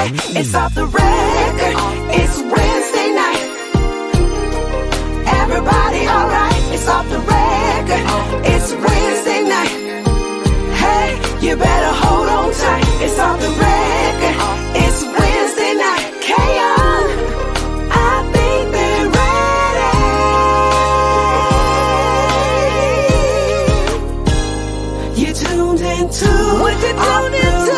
It's off the record. It's Wednesday night. Everybody alright? It's off the record. It's Wednesday night. Hey, you better hold on tight. It's off the record. It's Wednesday night. K-On, I think they're ready. You tuned into what you tuned into.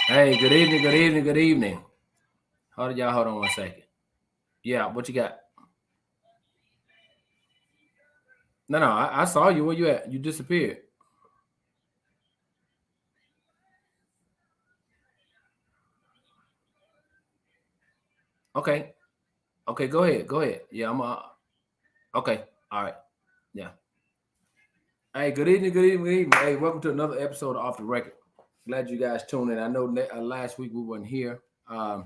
Hey, good evening, good evening, good evening. Hold on 1 second. Yeah, what you got? No, I saw you. Where you at? You disappeared. Okay. Okay, go ahead. Yeah, I'm okay. All right. Yeah. Hey, good evening. Hey, welcome to another episode of Off the Record. Glad you guys tuned in. I know last week we weren't here. A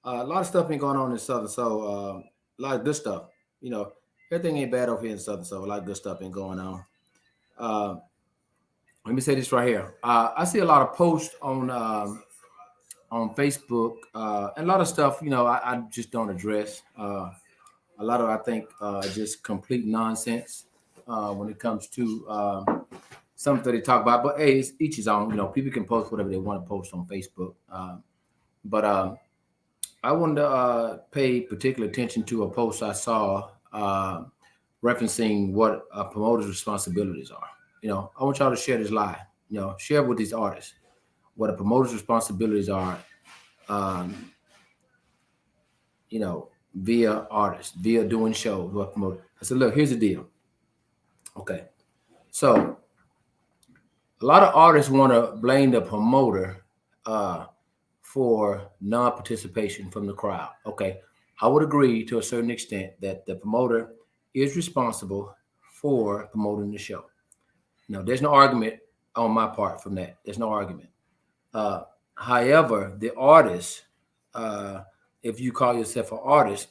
lot of stuff been going on in Southern, so a lot of good stuff. You know, everything ain't bad over here in Southern, so a lot of good stuff been going on. Let me say this right here. I see a lot of posts on Facebook and a lot of stuff. You know, I just don't address. A lot of I think just complete nonsense when it comes to something that they talk about. But hey, it's each his own. You know, people can post whatever they want to post on Facebook. But I wanted to pay particular attention to a post I saw referencing what a promoter's responsibilities are. You know, I want y'all to share this live. You know, share with these artists what a promoter's responsibilities are. You know, via artists, via doing shows, what promoter. I said, look, here's the deal. Okay, so a lot of artists want to blame the promoter for non-participation from the crowd. Okay, I would agree to a certain extent that the promoter is responsible for promoting the show. No, there's no argument on my part from that. There's no argument. However, the artist, if you call yourself an artist,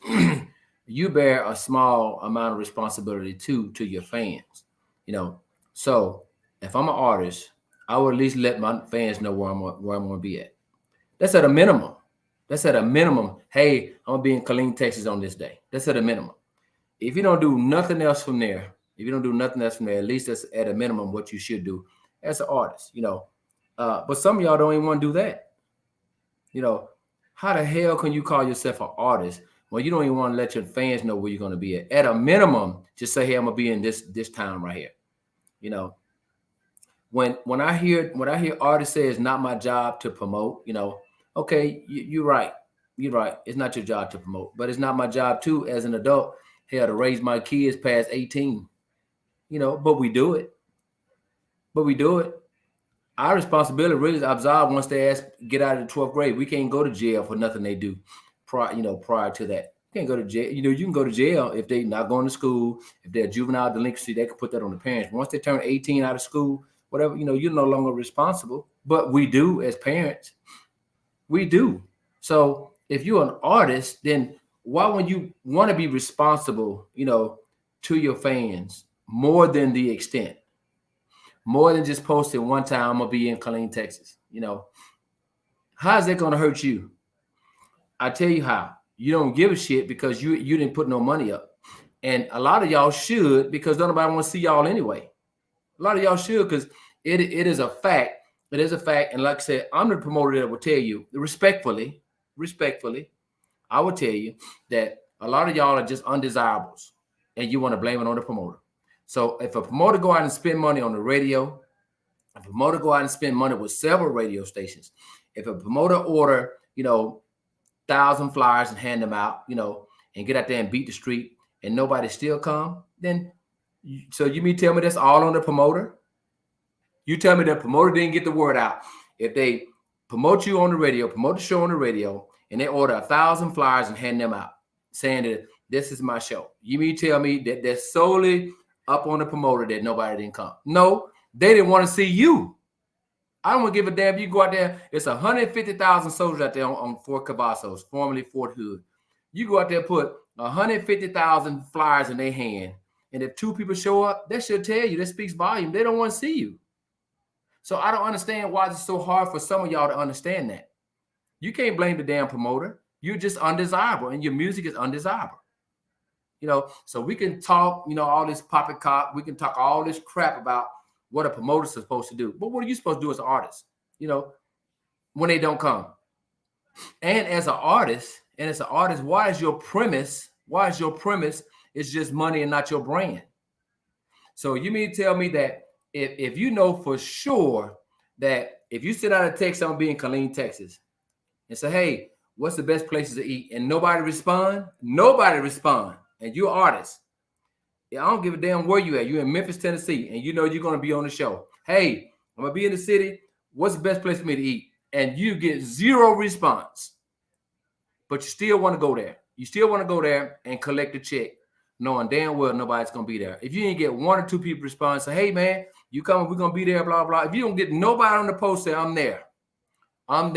you bear a small amount of responsibility to your fans. You know, so if I'm an artist, I would at least let my fans know where I'm going to be at. That's at a minimum. Hey, I'm going to be in Killeen, Texas on this day. That's at a minimum. If you don't do nothing else from there, at least that's at a minimum what you should do as an artist, you know. But some of y'all don't even want to do that. You know, how the hell can you call yourself an artist when you don't even want to let your fans know where you're going to be at? At a minimum, just say, hey, I'm going to be in this town right here. You know, when I hear artists say it's not my job to promote, you know, okay, you're right. It's not your job to promote, but it's not my job too as an adult, hell, to raise my kids past 18. You know, but we do it. Our responsibility really is absolved once they get out of the 12th grade. We can't go to jail for nothing they do prior to that. You can't go to jail. You know, you can go to jail if they're not going to school. If they're juvenile delinquency, they can put that on the parents. Once they turn 18 out of school, whatever, you know, you're no longer responsible. But we do as parents. We do. So if you're an artist, then why would you want to be responsible, you know, to your fans more than the extent? More than just posting one time, I'm going to be in Killeen, Texas. You know, how's that going to hurt you? I tell you how. You don't give a shit because you didn't put no money up. And a lot of y'all should, because nobody want to see y'all anyway. A lot of y'all should, because it is a fact It is a fact. And like I said, I'm the promoter that will tell you respectfully, I will tell you that a lot of y'all are just undesirables and you want to blame it on the promoter. So if a promoter go out and spend money on the radio, if a promoter go out and spend money with several radio stations, if a promoter order, 1,000 flyers and hand them out, and get out there and beat the street and nobody still come, then so you mean tell me that's all on the promoter? You tell me the promoter didn't get the word out. If they promote you on the radio, promote the show on the radio, and they order 1,000 flyers and hand them out, saying that this is my show. You mean tell me that that's solely up on the promoter that nobody didn't come? No, they didn't want to see you. I don't want to give a damn if you go out there. It's 150,000 soldiers out there on Fort Cavazos, formerly Fort Hood. You go out there, put 150,000 flyers in their hand, and if 2 people show up, that should tell you. That speaks volume. They don't want to see you. So I don't understand why it's so hard for some of y'all to understand that. You can't blame the damn promoter. You're just undesirable, and your music is undesirable. So we can talk, all this poppycock. We can talk all this crap about what a promoter's supposed to do. But what are you supposed to do as an artist, when they don't come? And as an artist, why is your premise is just money and not your brand? So you mean to tell me that if you know for sure that if you sit out a text, I'm be in Killeen, Texas, and say, hey, what's the best places to eat? And nobody respond, and you're an artist. I don't give a damn where you at. You're in Memphis, Tennessee, and you know you're going to be on the show. Hey, I'm going to be in the city. What's the best place for me to eat? And you get zero response. But you still want to go there. You still want to go there and collect the check, knowing damn well nobody's going to be there. If you didn't get 1 or 2 people respond, say, hey, man, you coming, we're going to be there, blah, blah. If you don't get nobody on the post, say, I'm there. But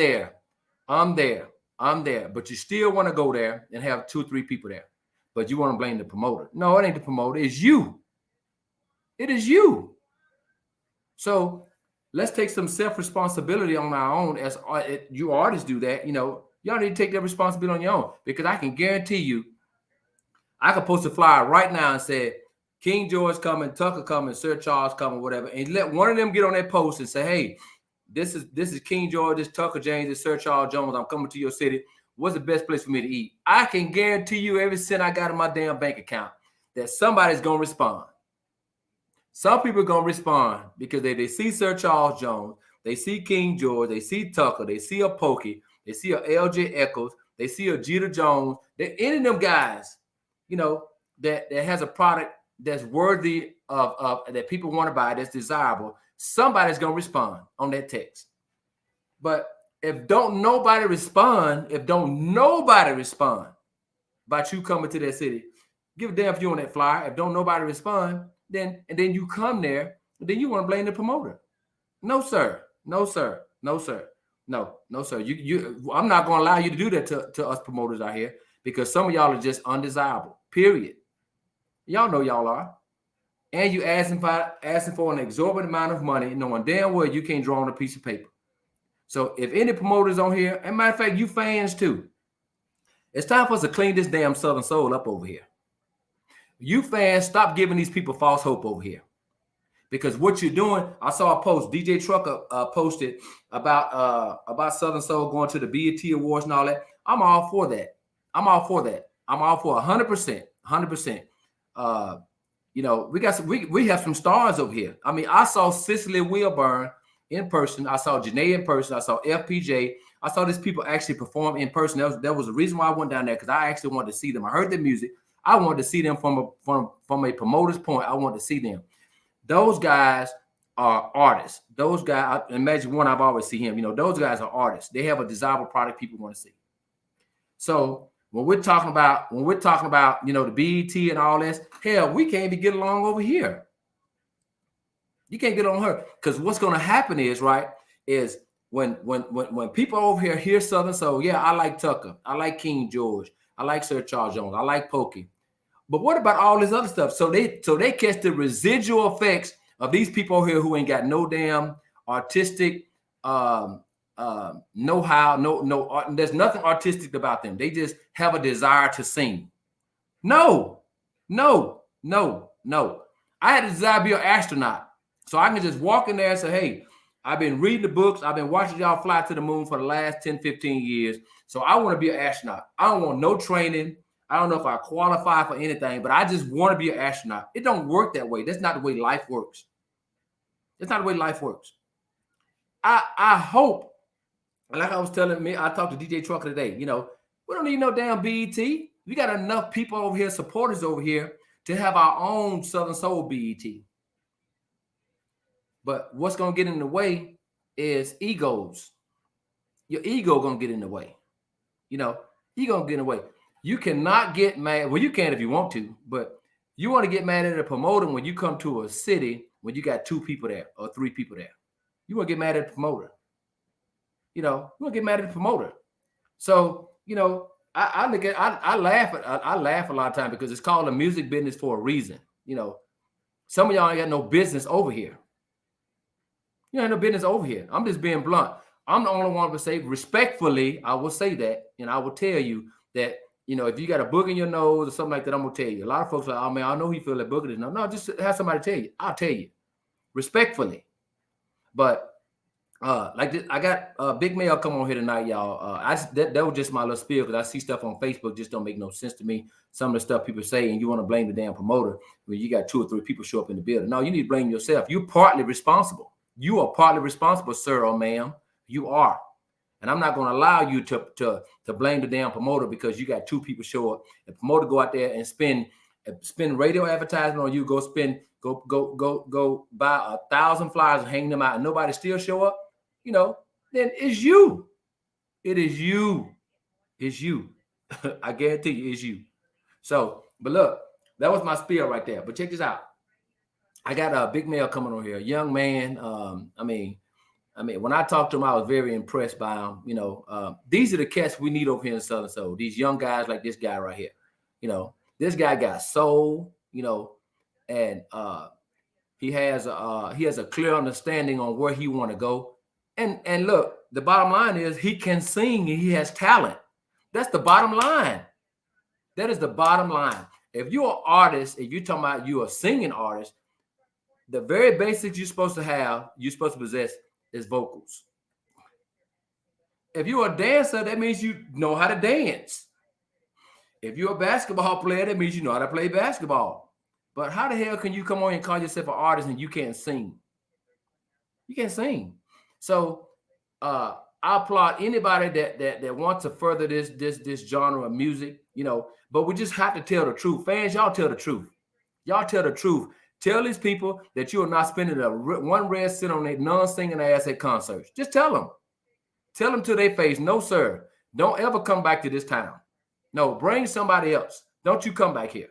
you still want to go there and have 2 or 3 people there. But you want to blame the promoter. No, it ain't the promoter. It's you. It is you. So let's take some self-responsibility on our own. As you artists do that, y'all need to take that responsibility on your own. Because I can guarantee you, I could post a flyer right now and say, King George coming, Tucker coming, Sir Charles coming, whatever. And let one of them get on that post and say, hey, this is King George, this Tucker James, this Sir Charles Jones. I'm coming to your city. What's the best place for me to eat? I can guarantee you every cent I got in my damn bank account that somebody's going to respond. Some people are going to respond because they see Sir Charles Jones, they see King George, they see Tucker, they see a Pokey, they see a LJ Echoes, they see a Jeter Jones. Any of them guys, that has a product that's worthy of that people want to buy, that's desirable. Somebody's going to respond on that text. But if don't nobody respond about you coming to that city, give a damn if you on that flyer. If don't nobody respond, then you come there, then you want to blame the promoter. No, sir. No, sir. I'm not going to allow you to do that to us promoters out here, because some of y'all are just undesirable, period. Y'all know y'all are. And you asking for an exorbitant amount of money, knowing damn well you can't draw on a piece of paper. So if any promoters on here, and matter of fact, you fans too, it's time for us to clean this damn Southern Soul up over here. You fans, stop giving these people false hope over here. Because what you're doing, I saw a post, DJ Trucker posted about Southern Soul going to the BET Awards and all that. I'm all for that. I'm all for 100%. 100%. We have some stars over here. I mean, I saw Cicely Wilburn in person. I saw Janae in person. I saw FPJ. I saw these people actually perform in person. That was the reason why I went down there, because I actually wanted to see them. I heard their music. I wanted to see them from a promoter's point. I wanted to see them. Those guys are artists. Those guys, I imagine one, I've always seen him. Those guys are artists. They have a desirable product people want to see. So when we're talking about, the BET and all this, hell, we can't even get along over here. You can't get on her, because what's going to happen is when people over here hear Southern Soul, yeah, I like Tucker, I like King George, I like Sir Charles Jones, I like Pokey. But what about all this other stuff? So they catch the residual effects of these people over here who ain't got no damn artistic know-how, no art. There's nothing artistic about them. They just have a desire to sing. No. I had a desire to be an astronaut. So I can just walk in there and say, hey, I've been reading the books. I've been watching y'all fly to the moon for the last 10, 15 years. So I want to be an astronaut. I don't want no training. I don't know if I qualify for anything, but I just want to be an astronaut. It don't work that way. That's not the way life works. That's not the way life works. I hope, like I was telling me, I talked to DJ Trucker today. You know, we don't need no damn BET. We got enough people over here, supporters over here, to have our own Southern Soul BET. But what's gonna get in the way is egos. Your ego gonna get in the way. You know, ego gonna get in the way. You cannot get mad. Well, you can if you want to, but you want to get mad at a promoter when you come to a city when you got 2 people there or 3 people there. You want to get mad at the promoter. You know, you want to get mad at the promoter. So, you know, I look at I laugh at I laugh a lot of time because it's called a music business for a reason. You know, some of y'all ain't got no business over here. You ain't no business over here. I'm just being blunt. I'm the only one to say respectfully, I will say that, and I will tell you that, you know, if you got a book in your nose or something like that, I'm gonna tell you. A lot of folks are like, oh man, I know he feel that book is no, just have somebody tell you. I'll tell you respectfully. But like this, I got Big Mel come on here tonight, y'all. That was just my little spiel because I see stuff on Facebook just don't make no sense to me. Some of the stuff people say, and you want to blame the damn promoter when you got 2 or 3 people show up in the building. No, you need to blame yourself. You're partly responsible. You are partly responsible, sir or ma'am. You are. And I'm not going to allow you to blame the damn promoter because you got 2 people show up. The promoter go out there and spend radio advertisement on you. Go buy 1,000 flyers and hang them out, and nobody still show up. You know, then it's you. It is you. It's you. I guarantee you, it's you. So, but look, that was my spiel right there. But check this out. I got a Big Mel coming on here, a young man. I mean, when I talked to him, I was very impressed by him. You know, these are the cats we need over here in Southern Soul. These young guys like this guy right here. You know, this guy got soul. You know, and he has a clear understanding on where he want to go. And look, the bottom line is he can sing and he has talent. That's the bottom line. That is the bottom line. If you're an artist, if you're talking about you're a singing artist, the very basics you're supposed to possess is vocals. If you're a dancer, that means you know how to dance. If you're a basketball player, that means you know how to play basketball. But how the hell can you come on and call yourself an artist and you can't sing? You can't sing. So I applaud anybody that wants to further this genre of music, you know, but we just have to tell the truth. Fans, y'all tell the truth. Y'all tell the truth. Tell these people that you are not spending one red cent on their non-singing ass at concerts. Just tell them. Tell them to their face, no, sir. Don't ever come back to this town. No, bring somebody else. Don't you come back here.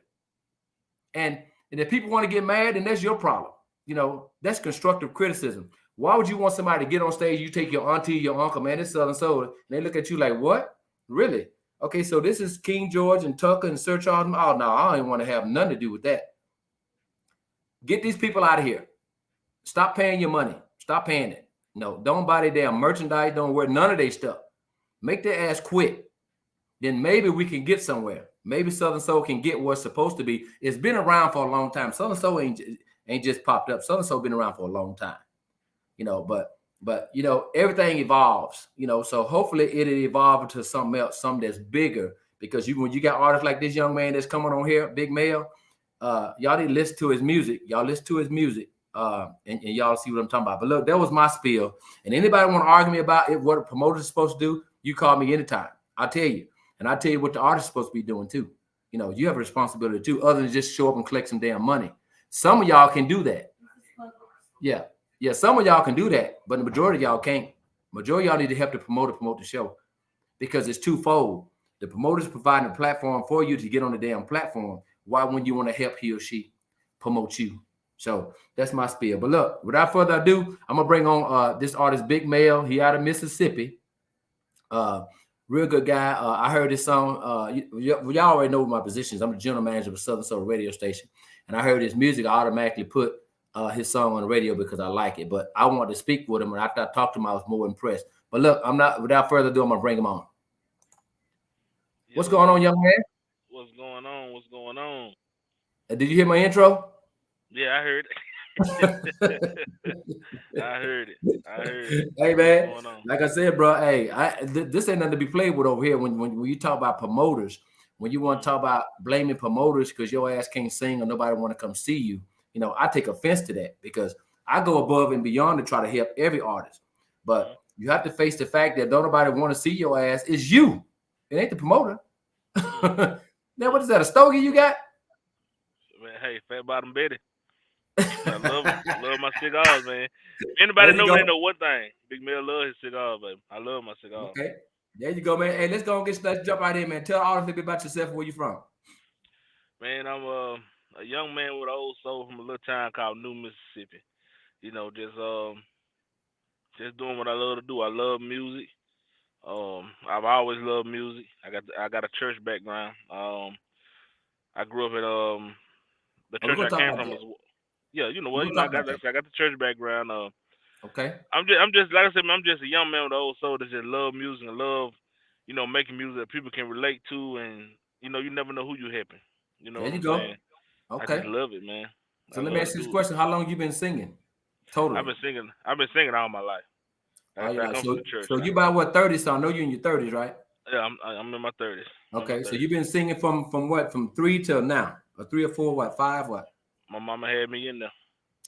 And if people want to get mad, then that's your problem. You know, that's constructive criticism. Why would you want somebody to get on stage? You take your auntie, your uncle, man, it's Southern Soul, and they look at you like, what? Really? Okay, so this is King George and Tucker and Sir Charles. Oh, no, I don't even want to have nothing to do with that. Get these people out of here. Stop paying your money. Stop paying it. No, don't buy their damn merchandise. Don't wear none of their stuff. Make their ass quit. Then maybe we can get somewhere. Maybe Southern Soul can get what's supposed to be. It's been around for a long time. Southern Soul ain't just popped up. Southern Soul been around for a long time. You know, but you know, everything evolves. You know, so hopefully it'll evolve into something else, something that's bigger. Because when you got artists like this young man that's coming on here, Big Mel, y'all need to listen to his music. Y'all listen to his music, and y'all see what I'm talking about. But look, that was my spiel. And anybody want to argue me about it, what a promoter is supposed to do, you call me anytime. I'll tell you. And I'll tell you what the artist is supposed to be doing too. You know, you have a responsibility too, other than just show up and collect some damn money. Some of y'all can do that. Yeah. Yeah, some of y'all can do that, but the majority of y'all can't. Majority of y'all need to help the promoter promote the show because it's twofold. The promoter's providing a platform for you to get on the damn platform. Why wouldn't you want to help he or she promote you? So that's my spiel. But look, without further ado, I'm going to bring on this artist, Big Mel. He out of Mississippi. Real good guy. I heard his song. Y'all already know my positions. I'm the general manager of a Southern Soul radio station. And I heard his music. I automatically put his song on the radio because I like it. But I wanted to speak with him. And after I talked to him, I was more impressed. But look, without further ado, I'm going to bring him on. What's going on, young man? What's going on? What's going on? Did you hear my intro? Yeah, I heard. I heard it. I heard it. Hey What's man, going on? like I said, bro. Hey, this ain't nothing to be played with over here. When you talk about promoters, when you want to Mm-hmm. talk about blaming promoters because your ass can't sing or nobody want to come see you, I take offense to that because I go above and beyond to try to help every artist. Mm-hmm. But you have to face the fact that don't nobody want to see your ass. It's you. It ain't the promoter. Mm. Now what Mm. is that? A stogie you got? Man, hey, Fat Bottom Betty. I love them. I love my cigars, man. If anybody There you know me, they go. know one thing. Big Mel love his cigars, baby. I love my cigars. Okay. There you go, man. Hey, let's jump right in, man. Tell all a little bit about yourself and where you from. Man, I'm a young man with an old soul from a little town called New Mississippi. You know, just doing what I love to do. I love music. I've always loved music. I got a church background. I grew up in the Oh, we're church gonna I talk came about from that. was yeah. We're gonna I talk got about that. I got the church background. Okay. I'm just like I said, man, I'm just a young man with an old soul that just love music and love, making music that people can relate to, and you never know who you helping. You know There what you I'm saying? go. I just Okay. love it, man. So I let me love to ask you this do it. question. How long you been singing? I've Totally. been singing. I've been singing all my life. Like All I said, your I life. come from So the church so now. you about what 30, so I know you're in your 30s, right? Yeah, I'm in my 30s. I'm in my Okay. So 30s. you've been singing from what? From three till now? Or three or four, what, five, what? My mama had me in there.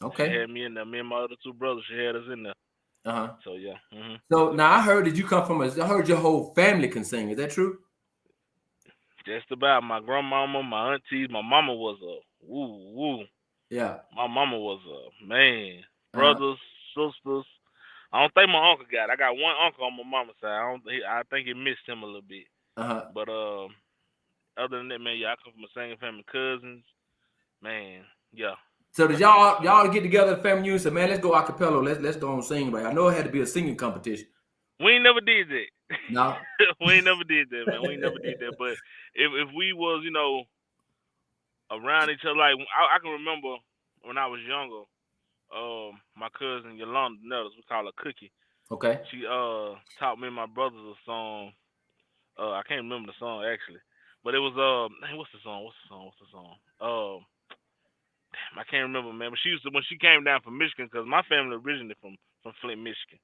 She Okay. had me in there. Me and my other two brothers, she had us in there. Uh-huh. So yeah. So now I heard that you come from I heard your whole family can sing. Is that true? Just about my grandmama, my aunties. My mama was a woo woo. Yeah. My mama was a man. Uh-huh. Brothers, sisters. I don't think my uncle got it. I got one uncle on my mama's side. I think he missed him a little bit. Uh-huh. But other than that, man, yeah, I come from a singing family. Cousins, man, yeah, So did I come from a y'all get together at family and say, man, let's go a cappella. Let's go on sing, right? I know it had to be a singing competition. We ain't never did that. No. We ain't never did that, man. We ain't never did that. But if we was, around each other, like I can remember when I was younger, my cousin Yolanda Nettles, we call her Cookie. Okay. She taught me and my brothers a song. I can't remember the song actually, but it was man, what's the song? What's the song? What's the song? I can't remember, man. But she used to when she came down from Michigan, because my family originally from Flint, Michigan.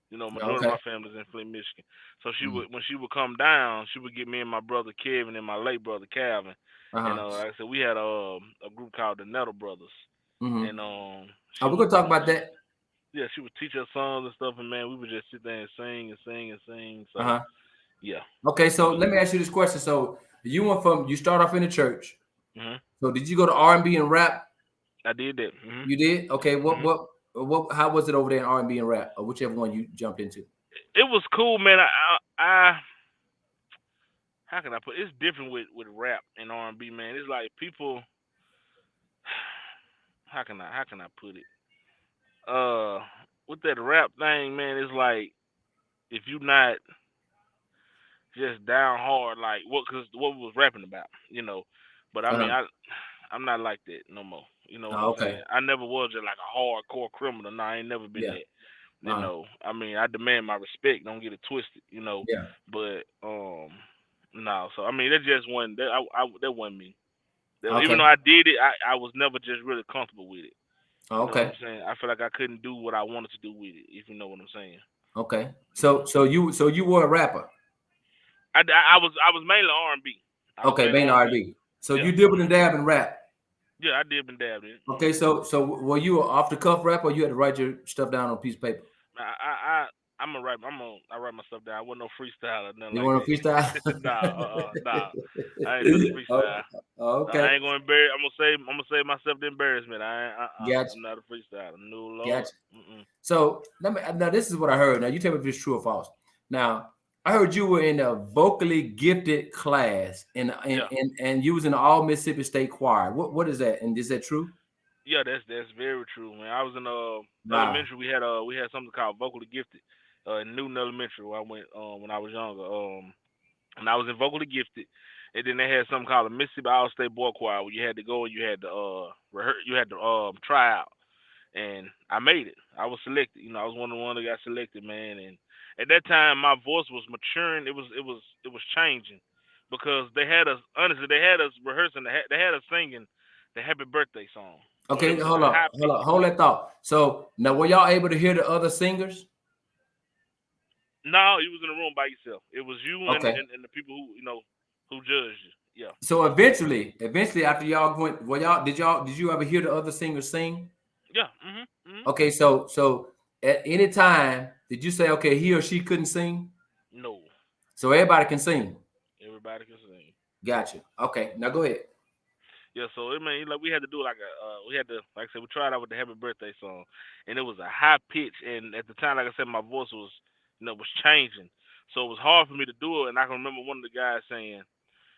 Majority of Okay. my family's in Flint, Michigan. So Mm. when she would come down, she would get me and my brother Kevin and my late brother Calvin, and Uh-huh. like I said, we had a group called the Nettle Brothers, Mm-hmm. and Oh, we're gonna talk about that. she would teach us songs and stuff, and man, we would just sit there and sing and sing and sing. So Uh-huh. yeah. Okay, so hmm let me ask you this question. So you start off in the church. hmm So did you go to R&B and rap? I did that. You did? Okay, hmm how was it over there in R&B and rap? Or whichever one you jumped into. It was cool, man. I how can I put it's different with rap and R&B, man. It's like people how can I put it? Uh with that rap thing, man, it's like if you not just down hard like what we was rapping about, But I mean Uh-huh. I'm not like that no more. You know what Oh, I'm okay. saying? I never was just like a hardcore criminal. No, I ain't never been Yeah. that. Uh-huh. I mean I demand my respect, don't get it twisted. Yeah. But no, so I mean that just wasn't that that wasn't me. Even Okay. though I did it, I was never just really comfortable with it. Oh, You know what okay. I'm saying? I feel like I couldn't do what I wanted to do with it, if you know what I'm saying. Okay. hmm So you were a rapper. I was mainly R&B. I was Okay, mainly main R&B. R&B. So Yeah. you dibbled and dab and rap. Yeah, I dib and dabbed in it. Okay, so were you an off the cuff rapper or you had to write your stuff down on a piece of paper? I'm a write. I write my stuff down. I wasn't no freestyle or nothing You like want to that. freestyle? Nah. I ain't nothing Oh, freestyle. No, okay. I ain't gonna embarrass. I'm gonna save myself the embarrassment. I ain't. Gotcha. I'm not a freestyler. No Lord. Gotcha. So now this is what I heard. Now you tell me if it's true or false. Now I heard you were in a vocally gifted class Yeah. and you was in the all Mississippi State Choir. What is that? And is that true? Yeah, that's very true, man. I was in Wow. elementary. We had something called vocally gifted. In Newton Elementary, where I went when I was younger. And I was in vocally gifted. And then they had something called a Mississippi All State Boy Choir, where you had to go and you had to you had to try out. And I made it. I was selected. I was one of the ones that got selected, man. And at that time, my voice was maturing. It was changing because they had us rehearsing. They had us singing the Happy Birthday song. Okay, It was hold a up, high pitch. hold that thought. So now, were y'all able to hear the other singers? No, you was in the room by yourself. It was you Okay. and the people who who judged you. Yeah. So eventually, after y'all went, did you ever hear the other singers sing? Yeah. Mhm. Okay, so at any time, did you say, okay, he or she couldn't sing? No, So everybody can sing. everybody can sing. Gotcha. Okay, now go ahead. Yeah, so I mean, like we had to do like we had to, like I said, we tried out with the Happy Birthday song, and it was a high pitch, and at the time, like I said, my voice was, was changing, so it was hard for me to do it. And I can remember one of the guys saying,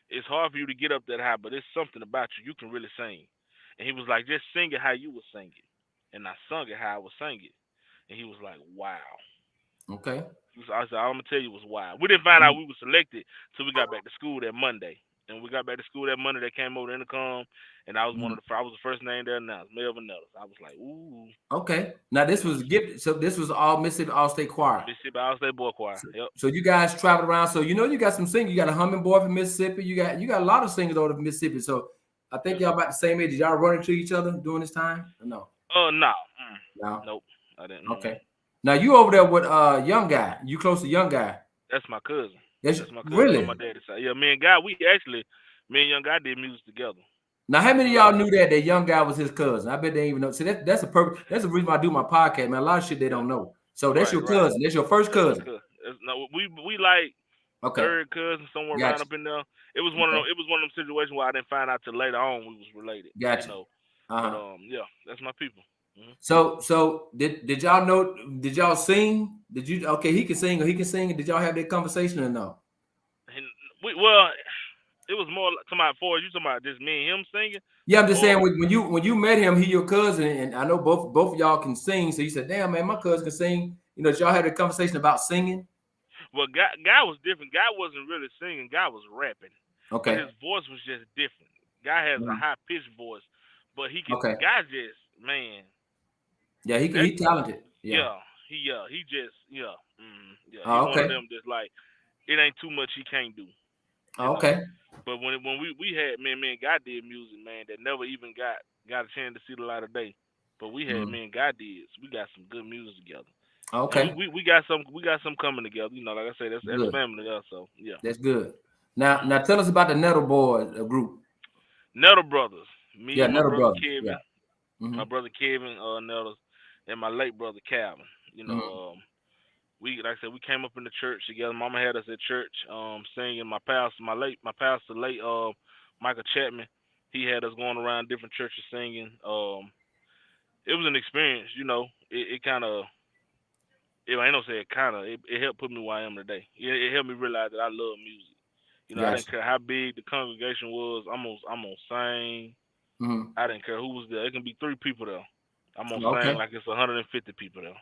"It's hard for you to get up that high, but it's something about you. You can really sing." And he was like, "Just sing it how you was singing," and I sung it how I was singing, and he was like, "Wow." Okay. I said, "All I'm gonna tell you was wild." We didn't find out we were selected till we got back to school that Monday. And we got back to school that Monday. They came over the intercom, and I was I was the first name there announced, Melvin Nellis. I was like, "Ooh." Okay. Now this was gifted. So this was all Mississippi All State Choir. Mississippi All State Boy Choir. Yep. So you guys traveled around. So you got some singers. You got a humming boy from Mississippi. You got a lot of singers over from Mississippi. So I think y'all about the same age. Did y'all run into each other during this time? Or no. No. No. Nope. I didn't. Okay. Now you over there with young guy. You close to young guy. That's my cousin. That's my cousin really on my daddy's side. Yeah, me and Young Guy did music together. Now, how many of y'all knew that young guy was his cousin? I bet they didn't even know. See, that's the reason why I do my podcast, man. A lot of shit they don't know. So that's your cousin. That's your first cousin. No, we like third cousin somewhere around up in there. It was one of them. It was one of them situations where I didn't find out till later on we was related. Gotcha. But yeah, that's my people. Mm-hmm. So did y'all know? Did y'all sing? Did you? Okay, he can sing or he can sing. Did y'all have that conversation or no? And it was more talking about you talking about just me and him singing. Yeah, I'm just saying when you met him, he your cousin, and I know both of y'all can sing. So you said, "Damn, man, my cousin can sing." Did y'all had a conversation about singing? Well, Guy was different. Guy wasn't really singing. Guy was rapping. Okay. But his voice was just different. Guy has a high pitched voice, but he can. Okay. Guy just man. Yeah, he talented. Yeah. He just yeah. Yeah. Oh, He's one of them that's like it ain't too much he can't do. Okay. But when we had me and Guy did music, man, that never even got a chance to see the light of day. But we had me and Guy did. So we got some good music together. Okay. And we got some coming together. Like I said, that's family there. So yeah. That's good. Now tell us about the Nettle Boys group. Nettle Brothers. Me and my Nettle brother Brothers. Kevin. Yeah. My brother Kevin Nettles and my late brother Calvin. We like I said, we came up in the church together. Mama had us at church, singing. My pastor late Michael Chapman, he had us going around different churches singing. It was an experience, It kind of, I ain't no say it kind of. It helped put me where I am today. It helped me realize that I love music. I didn't care how big the congregation was. I'm gonna sing. I didn't care who was there. It can be 3 people there. I'm gonna sing like it's 150 people there.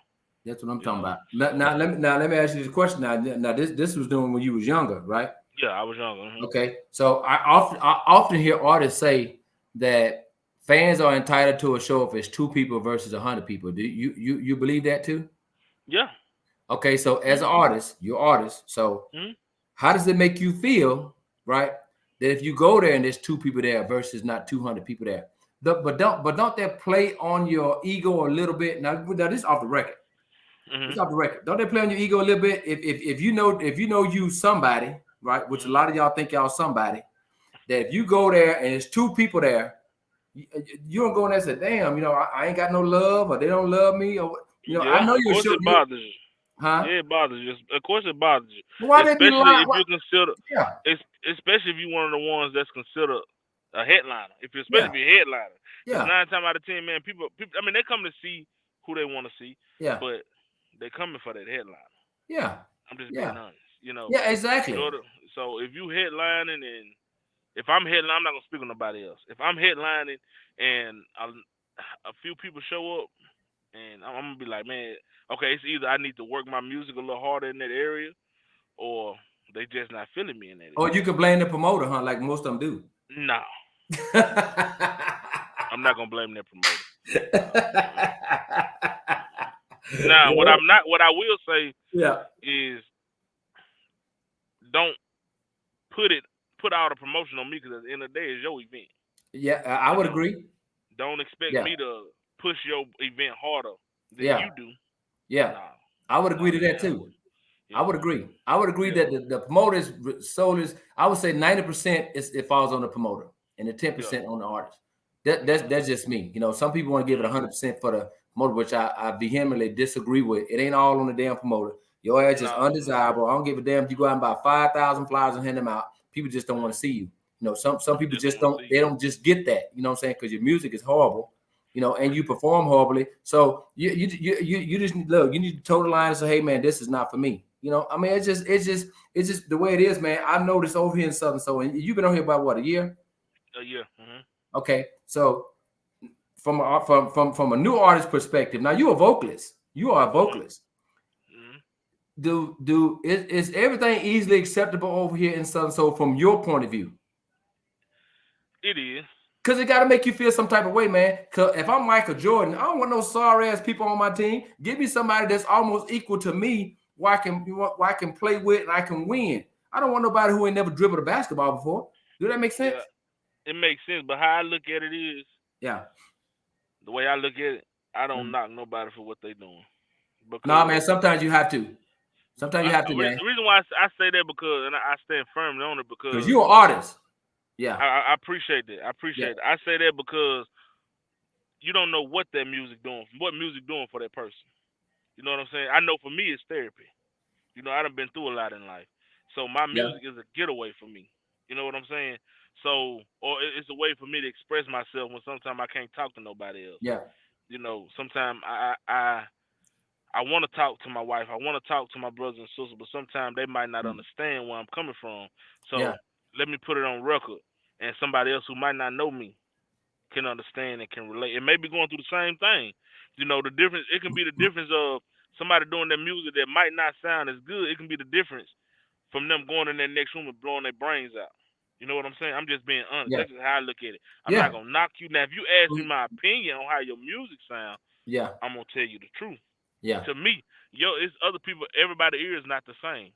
That's what I'm talking about. Now let me ask you this question. Now this was doing when you was younger, right? Yeah, I was younger. Okay, so I often hear artists say that fans are entitled to a show if it's 2 people versus 100 people. Do you believe that too? Yeah. Okay, so as an artist, you're artist. So how does it make you feel, right? That if you go there and there's 2 people there versus not 200 people there, but don't that play on your ego a little bit? Now this is off the record. It's off the record. Don't they play on your ego a little bit? If you know you somebody, right? Which a lot of y'all think y'all somebody. That if you go there and there's 2 people there, you don't go in there and say, "Damn, I ain't got no love," or they don't love me, or I know you're sure. It bothers you. Huh? Yeah, it bothers you. Of course, it bothers you. Why especially if you consider, especially if you're one of the ones that's considered a headliner. If you're especially a headliner, 9 times out of 10, man, people. I mean, they come to see who they want to see. Yeah. But they coming for that headliner. Yeah. I'm just being honest. Yeah, exactly. So if you headlining and if I'm headlining, I'm not gonna speak on nobody else. If I'm headlining and a few people show up, and I'm gonna be like, man, okay, it's either I need to work my music a little harder in that area, or they just not feeling me in that area. Or you can blame the promoter, huh? Like most of them do. No. I'm not gonna blame that promoter. Now, what I will say is don't put all the promotion on me, because at the end of the day, it's your event. Yeah, I would agree. Don't expect Yeah. me to push your event harder than Yeah. you do. Yeah. Nah. I would agree to man, that too. Yeah. I would agree. I would agree Yeah. that the promoters sold is, I would say 90% it falls on the promoter and the 10% on the artist. That's just me. You know, some people want to give it 100% for the promoter, which I vehemently disagree with. It ain't all on the damn promoter. Your ass is undesirable. I don't give a damn if you go out and buy 5,000 flyers and hand them out. People just don't want to see you. You know, some people just don't. They don't just get that. You know what I'm saying? Because your music is horrible. You know, and you perform horribly. So you just look. You need to toe the line and say, "Hey, man, this is not for me." You know, I mean, it's just the way it is, man. I've noticed over here in Southern Soul, and you've been on here about what, a year? A year. Mm-hmm. Okay, so from a new artist perspective, now you're a vocalist. You are a vocalist. Mm-hmm. Is everything easily acceptable over here in Southern Soul from your point of view? It is. Because it got to make you feel some type of way, man. Because if I'm Michael Jordan, I don't want no sorry ass people on my team. Give me somebody that's almost equal to me, where I can play with and I can win. I don't want nobody who ain't never dribbled a basketball before. Do that make sense? Yeah, it makes sense. But how I look at it is, the way I look at it, I don't knock nobody for what they doing. No, man. Sometimes you have to. Sometimes you have to, man. The reason why I say that because, and I stand firmly on it because you're an artist. Yeah, I appreciate that. I appreciate it. I say that because you don't know what that music doing, what music doing for that person. You know what I'm saying? I know for me it's therapy. You know, I done been through a lot in life, so my music is a getaway for me. You know what I'm saying? So, or it's a way for me to express myself when sometimes I can't talk to nobody else. Yeah. You know, sometimes I want to talk to my wife. I want to talk to my brothers and sisters, but sometimes they might not understand where I'm coming from. So let me put it on record, and somebody else who might not know me can understand and can relate. It may be going through the same thing. You know, the difference, it can be the difference of somebody doing their music that might not sound as good. It can be the difference from them going in that next room and blowing their brains out. You know what I'm saying? I'm just being honest. That's just how I look at it. I'm not going to knock you. Now, if you ask me my opinion on how your music sounds, I'm going to tell you the truth. Yeah. To me, it's other people, everybody's ear is not the same.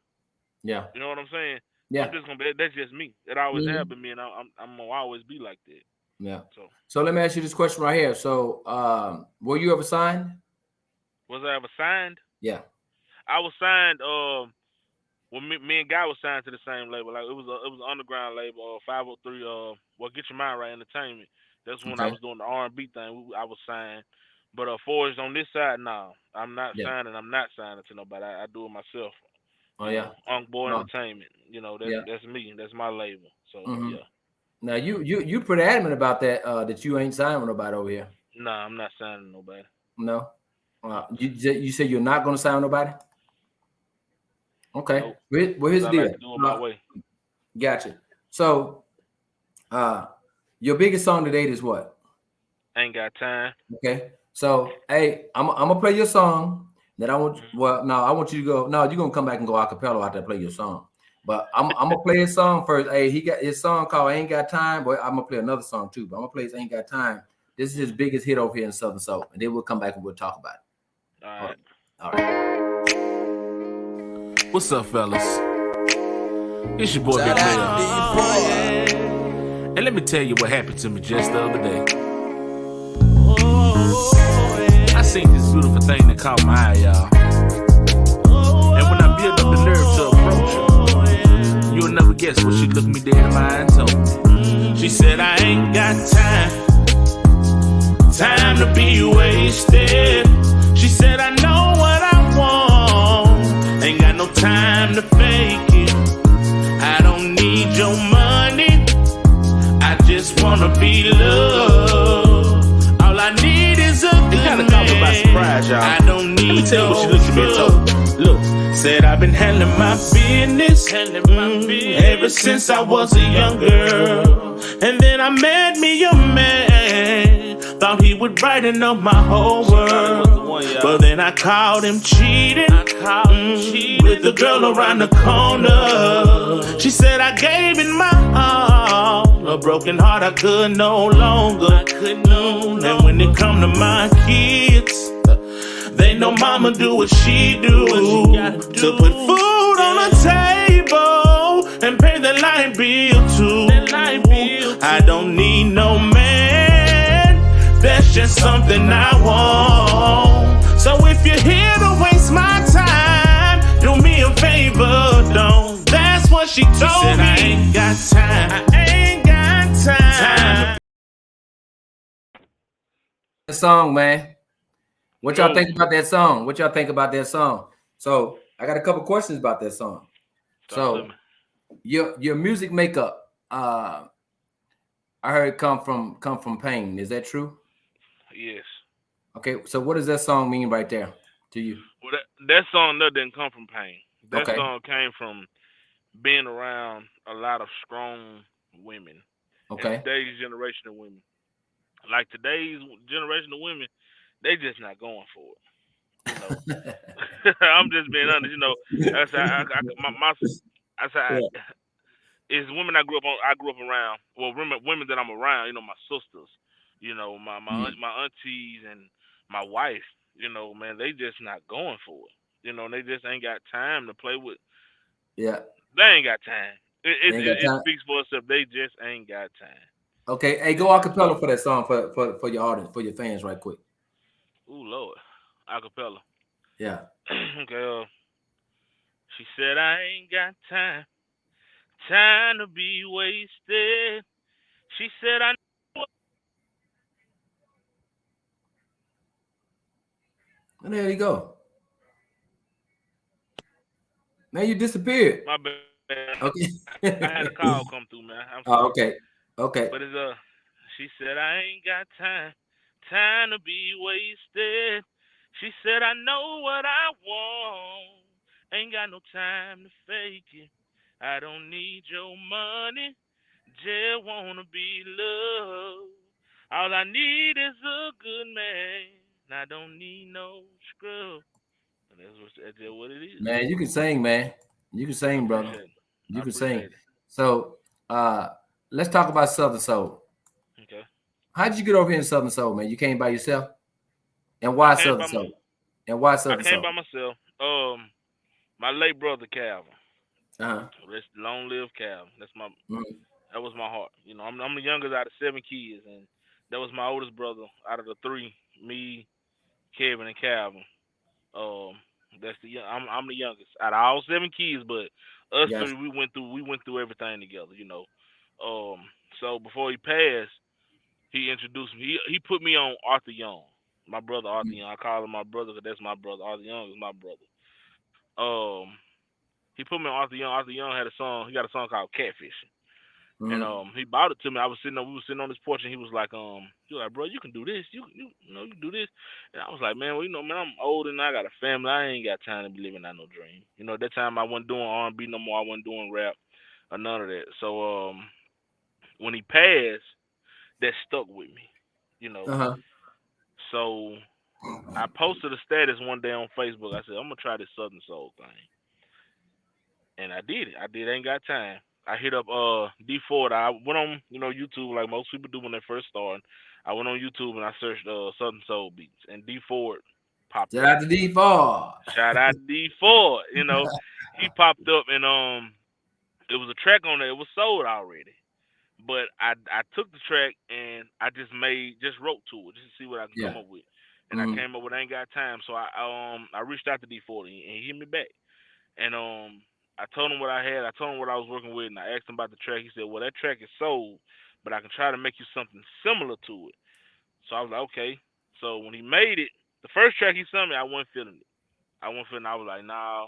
Yeah. You know what I'm saying? Yeah. I'm just gonna be, that's just me. It always have been me, and I'm gonna always be like that. Yeah. So let me ask you this question right here. So, were you ever signed? Was I ever signed? Yeah. I was signed. When me and Guy was signed to the same label. Like it was an underground label, 503. Get Your Mind Right Entertainment. That's when I was doing the R&B thing. I was signed. But Forged on this side, no, I'm not signing. I'm not signing to nobody. I do it myself. Oh yeah. Unk Boy Entertainment. You know, that's me. That's my label. So yeah. Now you pretty adamant about that. That you ain't signing with nobody over here. No, I'm not signing nobody. No. You said you're not gonna sign with nobody. Okay. Nope. Well, here's the deal. Like to do it my way. Gotcha. So, your biggest song to date is what? Ain't Got Time. Okay. So, hey, I'm gonna play your song. That I want. Well, no, I want you to go. No, you're gonna come back and go a cappella after I play your song. But I'm gonna play his song first. Hey, he got his song called "Ain't Got Time." But I'm gonna play another song too. But I'm gonna play his "Ain't Got Time." This is his biggest hit over here in Southern Soul, and then we'll come back and we'll talk about it. All right. What's up, fellas? It's your boy Big Mel. And let me tell you what happened to me just the other day. I seen this beautiful thing that caught my eye, y'all. And when I built up the nerve to approach her, you'll never guess what she looked me dead in my eye and told me. She said, I ain't got time to be wasted. She said, I know what I want, ain't got no time to fake it. I don't need your money, I just wanna be loved. All I need is a good man. It kinda caught me by surprise, y'all. I don't need. Let me tell you what she looked at me and told. Look, said I've been handling my business, ever since I was a young girl. And then I met me a man, thought he would brighten up my whole world. But then I caught him cheating, with the girl around the corner. She said I gave it my all, a broken heart I could no longer. And when it come to my kids, they know mama do what she do to put food on the table and pay the light bill too. I don't need no man That's just something I want. So if you're here to waste my time, do me a favor, don't. That's what she told me. I ain't got time. I ain't got time. That song, man. What y'all Yo. think about that song? What y'all think about that song? So I got a couple questions about that song. Talk to So me. your music makeup, I heard come from pain. Is that true? Yes. Okay, so what does that song mean right there to you? Well, that song that didn't come from pain. That Okay, song came from being around a lot of strong women and okay. today's generation of women. Like today's generation of women, they just not going for it. You know, I'm just being honest. You know, that's I said Yeah. it's women I grew up around. Well, women that I'm around. You know, my sisters. You know, Mm, my aunties and my wife. You know, man, they just not going for it. You know, they just ain't got time to play with. yeah, They ain't got time. they ain't got It time. speaks for itself. They just ain't got time. Okay, hey, They go just acapella for that song for your audience, for your fans, right quick. ooh Lord, acapella. Yeah. Okay, she said I ain't got time to be wasted. She said I know And there you go. Man, you disappeared. my bad. Okay. I had a call come through, man. I'm sorry. Oh, okay. Okay. But she said I ain't got time to be wasted. She said I know what I want. Ain't got no time to fake it. I don't need your money. Just wanna be loved. All I need is a good man. I don't need no scrub. And that's just what it is. Man, you can sing, man. You can I sing, brother. appreciate it. I You can sing. appreciate it. So let's talk about Southern Soul. Okay. How did you get over here in Southern Soul, man? You came by yourself? And I why came Southern by my Soul? And why I Southern came Soul? by myself. My late brother Calvin. Uh-huh. Rest long live Calvin. Mhm. That was my heart. You know, I'm the youngest out of 7 kids, and that was my oldest brother out of the three. Me, Kevin, and Calvin. Um, I'm the youngest out of all 7 kids, but us Yes. three we went through everything together. You know. So before he passed, he introduced me. He put me on Arthur Young, my brother Arthur Young. I call him my brother because that's my brother. Arthur Young is my brother. Um, he put me on Arthur Young. Arthur Young had a song. He got a song called Catfishing. And Mm-hmm. he bought it to me. We were sitting on his porch, and he was like, bro, you can do this. You can do this. And I was like, man, well, man, I'm old and I got a family. I ain't got time to be living out no dream. You know, at that time I wasn't doing R&B no more. I wasn't doing rap or none of that. So when he passed, that stuck with me. You know, Uh-huh. so I posted a status one day on Facebook. I said, I'm gonna try this Southern Soul thing. And I did it. I did. Ain't got time. I hit up D Ford. I went on YouTube like most people do when they first start. I went on YouTube and I searched Southern Soul beats, and D Ford popped Shout up. out to D4. Shout out to D Ford. He popped up and it was a track on there. It was sold already, but I took the track and I just wrote to it just to see what I can Yeah. come up with, and I Mm-hmm. came up with Ain't Got Time. So I reached out to D Ford and he hit me back. And I told him what I had. I told him what I was working with, and I asked him about the track. He said, "Well, that track is sold, but I can try to make you something similar to it." So I was like, "Okay." So when he made it, the first track he sent me, I wasn't feeling it. I wasn't feeling. I was like, "Nah,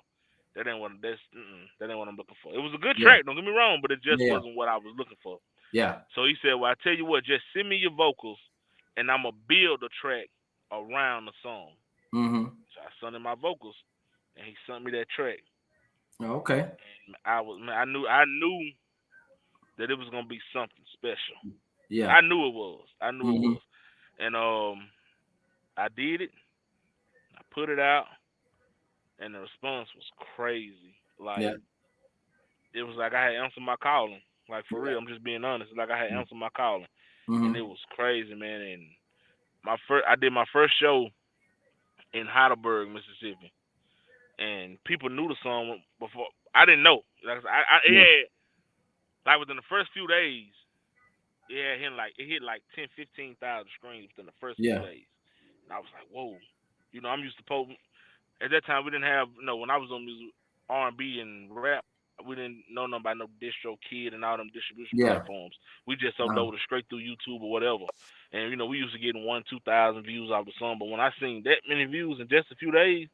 that ain't what I'm looking for." It was a good Yeah. track, don't get me wrong, but it just Yeah. wasn't what I was looking for. Yeah. So he said, "Well, I tell you what, just send me your vocals, and I'm gonna build a track around the song." Mm-hmm. So I sent him my vocals, and he sent me that track. Okay. I knew that it was gonna be something special. Yeah. I knew it was. I knew it Mm-hmm. was. And I did it. I put it out, and the response was crazy. Yeah. Like it was like I had answered my calling. Like for real, I'm just being honest. Like I had answered my calling, and it Mm-hmm. was crazy, man. And I did my first show in Heidelberg, Mississippi, and people knew the song before. I didn't know. Like it Yeah. had like within the first few days. it hit like 10, 15,000 streams within the first few Yeah. days. And I was like, whoa. I'm used to posting. At that time, we didn't have, when I was on music, R&B and rap, we didn't know nothing about no distro kid and all them distribution Yeah. platforms. We just uploaded straight through YouTube or whatever. And, we used to get 1,000, 2,000 views off the song. But when I seen that many views in just a few days,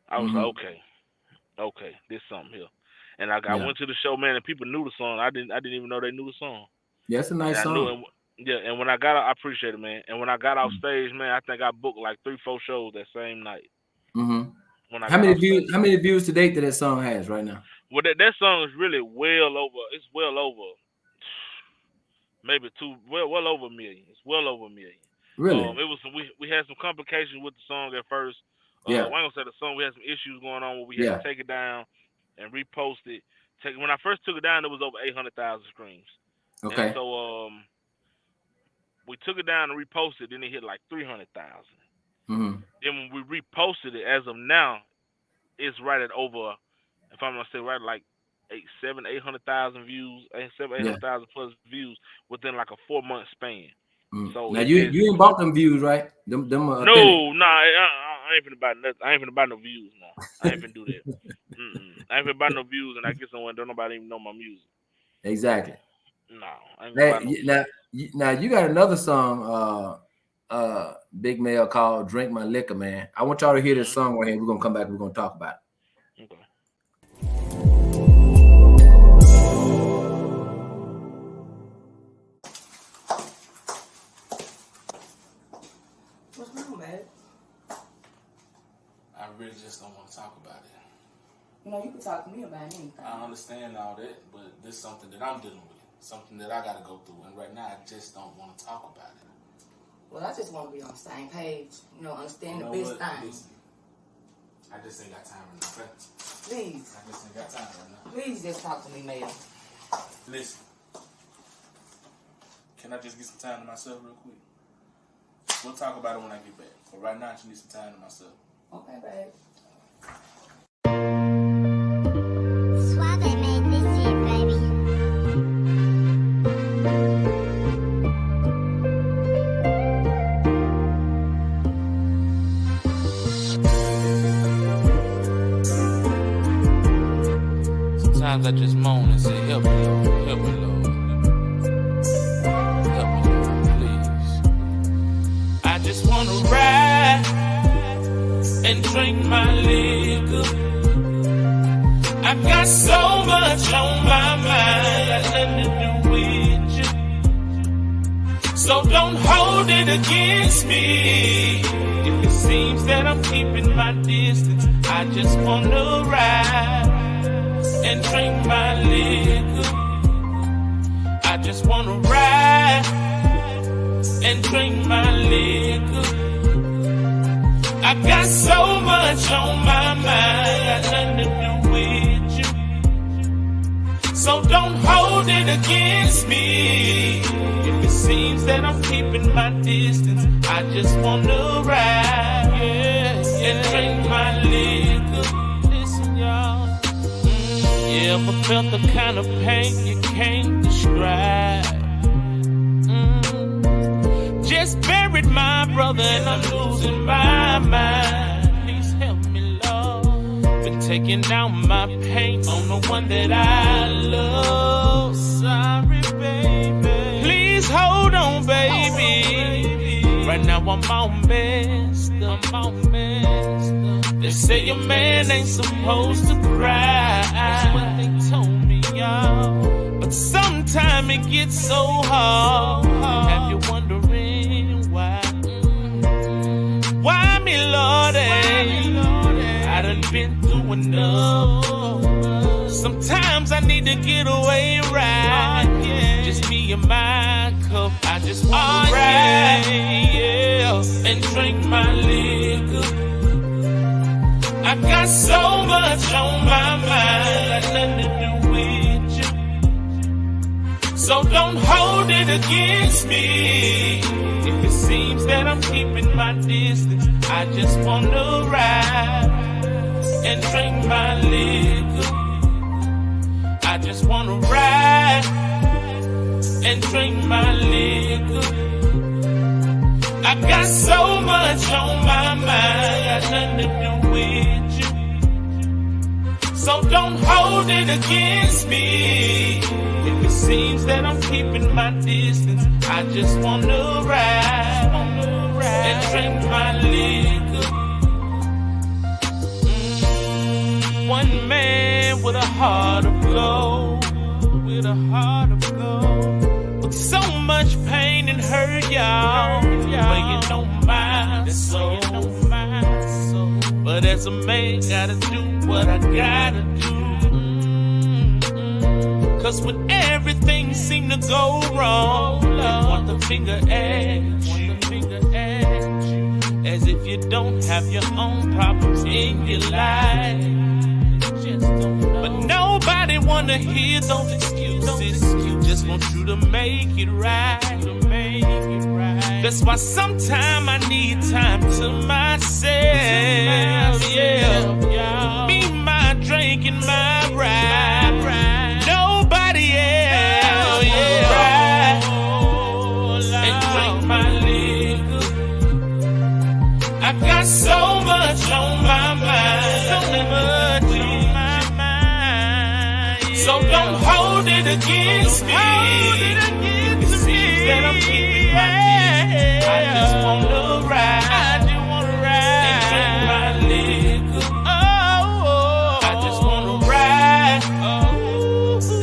I was like, okay, there's something here. And I went to the show, man, and people knew the song. I didn't even know they knew the song. Yeah, it's a nice song. And when I got out, I appreciate it, man. And when I got off stage, man, I think I booked like 3-4 shows that same night. Mm-hmm. How many views to date that song has right now? Well, that song is really well over maybe well over a million. It's well over a million. Really? It was we had some complications with the song at first. I ain't gonna say the song. We had some issues going on where we had to take it down and repost it. When I first took it down, it was over 800,000 streams. Okay. And so we took it down and reposted. Then it hit like 300,000. Mm-hmm. Then when we reposted it, as of now, it's right at over, if I'm gonna say right, like 800,000 views, 800,000 plus views within like a 4-month span. Mm. So now you ain't bought them views, right? Them no, I ain't finna buy nothing. I ain't finna buy no views now. I ain't finna do that. I ain't finna buy no views, and I get somewhere don't nobody even know my music. Exactly. No, I ain't gonna buy no views. Now you got another song, Big Mel, called "Drink My Liquor," man. I want y'all to hear this song right here. We're gonna come back. We're gonna talk about it. Okay. What's wrong, babe? I really just don't want to talk about it. You can talk to me about anything. I understand all that, but this is something that I'm dealing with, something that I got to go through, and right now I just don't want to talk about it. Well, I just want to be on the same page. Understand the best thing. Listen, I just ain't got time right now. Okay? Please. I just ain't got time right now. Please just talk to me, Mel. Listen, can I just get some time to myself real quick? We'll talk about it when I get back. But right now, I just need some time to myself. Okay, babe. Suave made this shit, baby. Sometimes I just moan and say, help me, Lord, help me, Lord. Help me, Lord, please. I just wanna ride and drink my liquor. I got so much on my mind, got nothing to do with you. So don't hold it against me. If it seems that I'm keeping my distance, I just wanna ride and drink my liquor. I just wanna ride and drink my liquor. I got so much on my mind, got nothing to do with you. So don't hold it against me. If it seems that I'm keeping my distance, I just wanna ride and drink my liquor. Listen, y'all. You ever felt the kind of pain you can't describe? Just buried my brother and I'm losing my mind. Please help me, Lord. Been taking down my pain on the one that I love. Sorry, baby. Please hold on, baby. Right now I'm all messed up. They say a man ain't supposed to cry. That's what they told me, y'all. But sometimes it gets so hard. Have you wondering why? Why me, Lordy? I done been through enough. Sometimes I need to get away right. Just me and my cup. I just wanna ride, and drink my liquor. I got so much on my mind, got nothing to do with you. So don't hold it against me. If it seems that I'm keeping my distance, I just wanna ride and drink my liquor. I just wanna ride and drink my liquor. liquor. I got so much on my mind, got nothing to do with you. So don't hold it against me. If it seems that I'm keeping my distance, I just wanna ride and drink my liquor. One man with a heart of gold, with a heart of gold, with so much pain and hurt, y'all, weighing on my soul. But as a man, gotta do what I gotta do. Cause when everything seemed to go wrong, they want the finger at you, as if you don't have your own problems in your life. But nobody wanna hear those excuses. You just want you to make it right. That's why sometimes I need time to myself. Yeah, me, my drink, and my ride. Nobody else. Yeah, and drink my liquor. I got so much on my mind. So much on my mind. So don't hold it against me. It seems that I'm keeping my distance. I just wanna ride. And drink my liquor. I just wanna ride.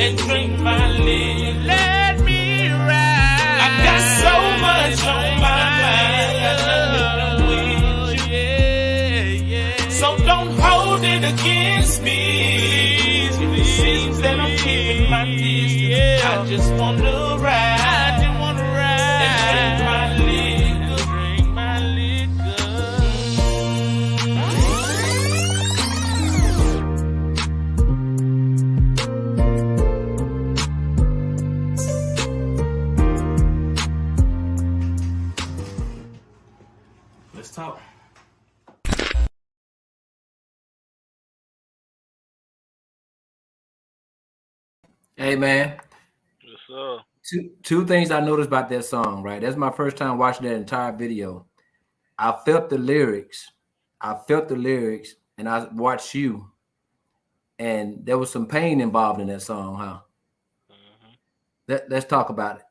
And drink my liquor. Let me ride. I got so much on my mind. Got nothing to do with you. So don't hold it against me. If it seems that I'm keeping my distance, I just wanna ride. And drink my liquor. Let's talk. Hey man, Yes, sir. two things I noticed about that song, right? That's my first time watching that entire video. I felt the lyrics. And I watched you, and there was some pain involved in that song, huh? Let's talk about it.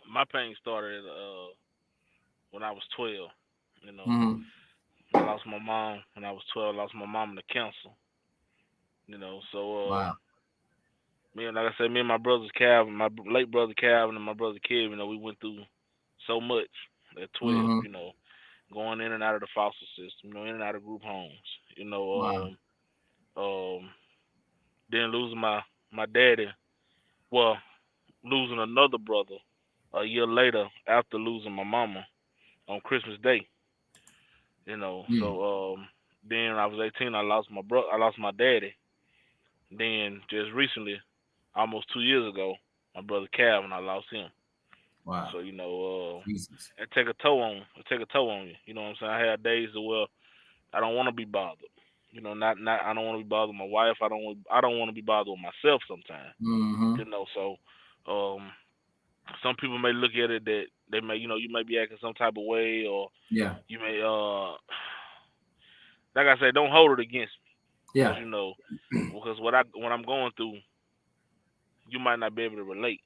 My pain started when I was 12. You know, Mm-hmm. I lost my mom when I was 12. I lost my mom to cancer. You know, so Wow. me and like I said, me and my brothers Calvin, my late brother Calvin, and my brother Kevin, you know, we went through so much at 12. Mm-hmm. You know, going in and out of the foster system, you know, in and out of group homes. You Wow. know, then losing my daddy. Well, losing another brother a year later after losing my mama on Christmas Day. You know, Mm. so then I was 18. I lost my I lost my daddy. Then just recently, almost 2 years ago, my brother Calvin, I lost him. Wow. So you know, Jesus. it take a toll on you. You know what I'm saying? I had days where I don't want to be bothered. You know, not I don't want to be bothered with my wife. I don't want to be bothered with myself sometimes. Mm-hmm. You know, so um, some people may look at it that they may, you know, you may be acting some type of way, or Yeah. you may, like I said, don't hold it against me, because Yeah. you know, because what I'm going through, you might not be able to relate.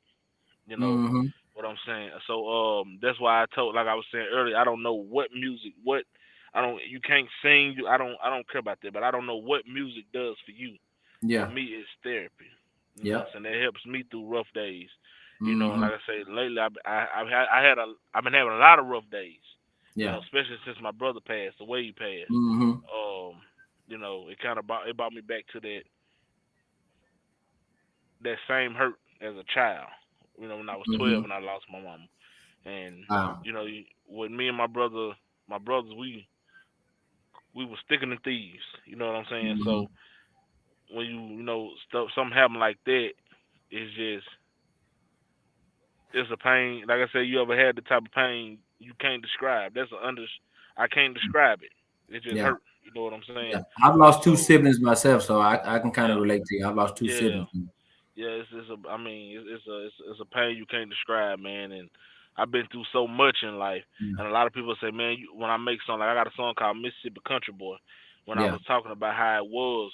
You know Mm-hmm. what I'm saying? So that's why I told, like I was saying earlier, I don't know what music, what I don't, you can't sing, I don't care about that, but I don't know what music does for you. For Yeah. me, it's therapy. You know what Yep. I'm saying? That helps me through rough days. You know, and Mm-hmm. like I say, lately I've been having a lot of rough days. You know, Yeah. especially since my brother passed, the way he passed. Mm-hmm. You know, it kind of brought me back to that same hurt as a child. You know, when I was 12 Mm-hmm. and I lost my mama, and Wow. you know, with me and my brothers, we were sticking to thieves. You know what I'm saying? Mm-hmm. So when you know stuff something happen like that, it's just it's a pain. Like I said, you ever had the type of pain you can't describe? I can't describe it. It just Yeah. hurt. You know what I'm saying? Yeah. I've lost two So siblings myself, so I can kind of yeah, relate to you. I've lost two yeah, siblings. Yeah, I mean, it's a pain you can't describe, man. And I've been through so much in life, Yeah, and a lot of people say, man, when I make something, like I got a song called Mississippi Country Boy, when I yeah. was talking about how it was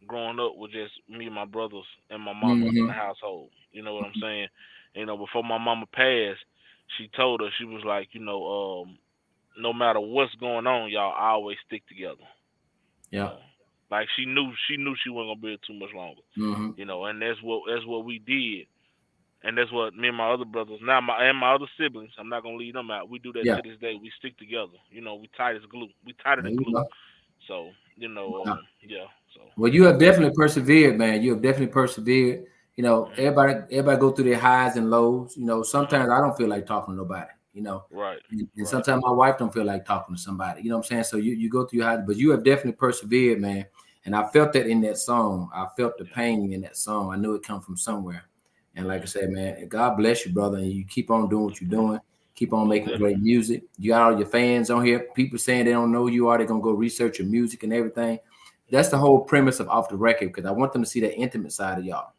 growing up with just me and my brothers and my mama in the Hmm. household. You know what I'm saying? Before my mama passed, she told us, she was like, no matter what's going on, y'all always stick together. You Yeah. know, like she knew she wasn't gonna be here too much longer. Hmm. And that's what we did, and that's what me and my other brothers, now my other siblings, I'm not gonna leave them out. We do that Yeah. to this day. We stick together. We tight as glue. We tighter There than you glue. go. So Yeah. yeah. So Well, you that's have that's definitely persevered, man. You have definitely persevered. mhm Everybody go through their highs and lows. mhm Sometimes I don't feel like talking to nobody. right And right sometimes my wife don't feel like talking to somebody. You know what I'm saying? So you go through your highs, but you have definitely persevered, man. And I felt that in that song. I felt the yeah pain in that song. I knew it come from somewhere. And like I mhm said, man, God bless you, brother. And you keep on doing what you're doing. Keep on most making great definitely music. You got all your fans on here. People saying they don't know who you are. They're gonna go research your music and everything. That's the whole premise of Off the Record, because I want them to see that intimate side of y'all.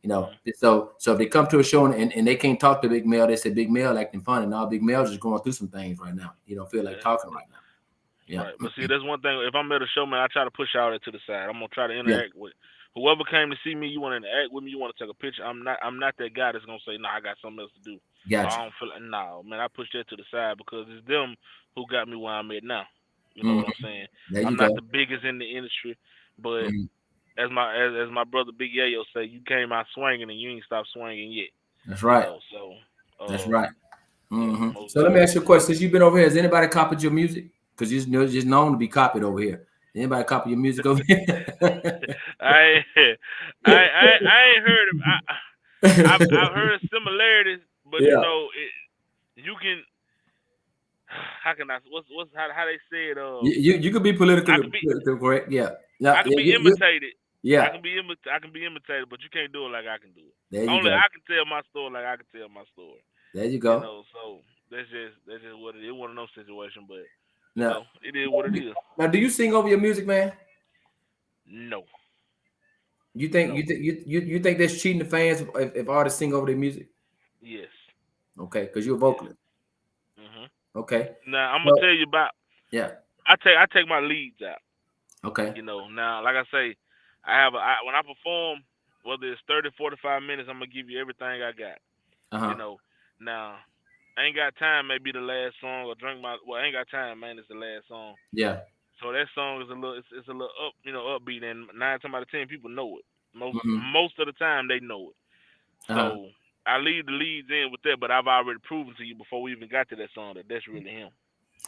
mhm So if they come to a show and they can't talk to Big Mel, they say Big Mel acting funny. Now Big Mel's just going through some things right now. He don't feel like talking yeah right now. right. Yeah. But see, that's one thing. If I'm at a show, man, I try to push all that to the side. I'm gonna try to Yeah. interact with whoever came to see me. You want to interact with me? You want to take a picture? I'm not that guy that's gonna say, "Nah, I got something else to do." Or Gotcha. I don't feel like, nah, man. I push that to the side because it's them who got me where I'm at now. You know Mhm. what I'm saying? There you I'm not go. the biggest in the industry, but Mhm. as my brother Big Yayo say, you came out swinging and you ain't stopped swinging yet. That's right. So That's right. yeah, Hmm. most So let me definitely. ask you a question. Since you've been over here, has anybody copied your music? Because you're just known to be copied over here. Anybody copy your music over here? I I ain't heard of I've heard of similarities, but Yeah. you can how can I what's how they say it You could be I politically can be correct. Yeah. Yeah. I can be imitated. Yeah. I can be imitated, but you can't do it like I can do it. There you Only go. I can tell my story like I can tell my story. There you go. So that's just what it is. One of those situations, but Now, it is what it is. do you sing over your music, man? No, You think no, you think that's cheating the fans if artists sing over their music? yes, Okay, because you're a yes. vocalist. Mhm. Okay. Now I'm gonna So tell you about. yeah. I take my leads out. Okay. Now, like I say, when I perform, whether it's 30, 45 minutes, I'm gonna give you everything I got. You Uh-huh. know, now I ain't got time. Maybe the last song or drink my. Well, I ain't got time, man. It's the last song. Yeah. So that song is a little. It's a little upbeat, and 9 times out of 10 people know it. Hmm. Most of the time they know it. Uh-huh. So I leave the leads in with that, but I've already proven to you before we even got to that song that that's really him.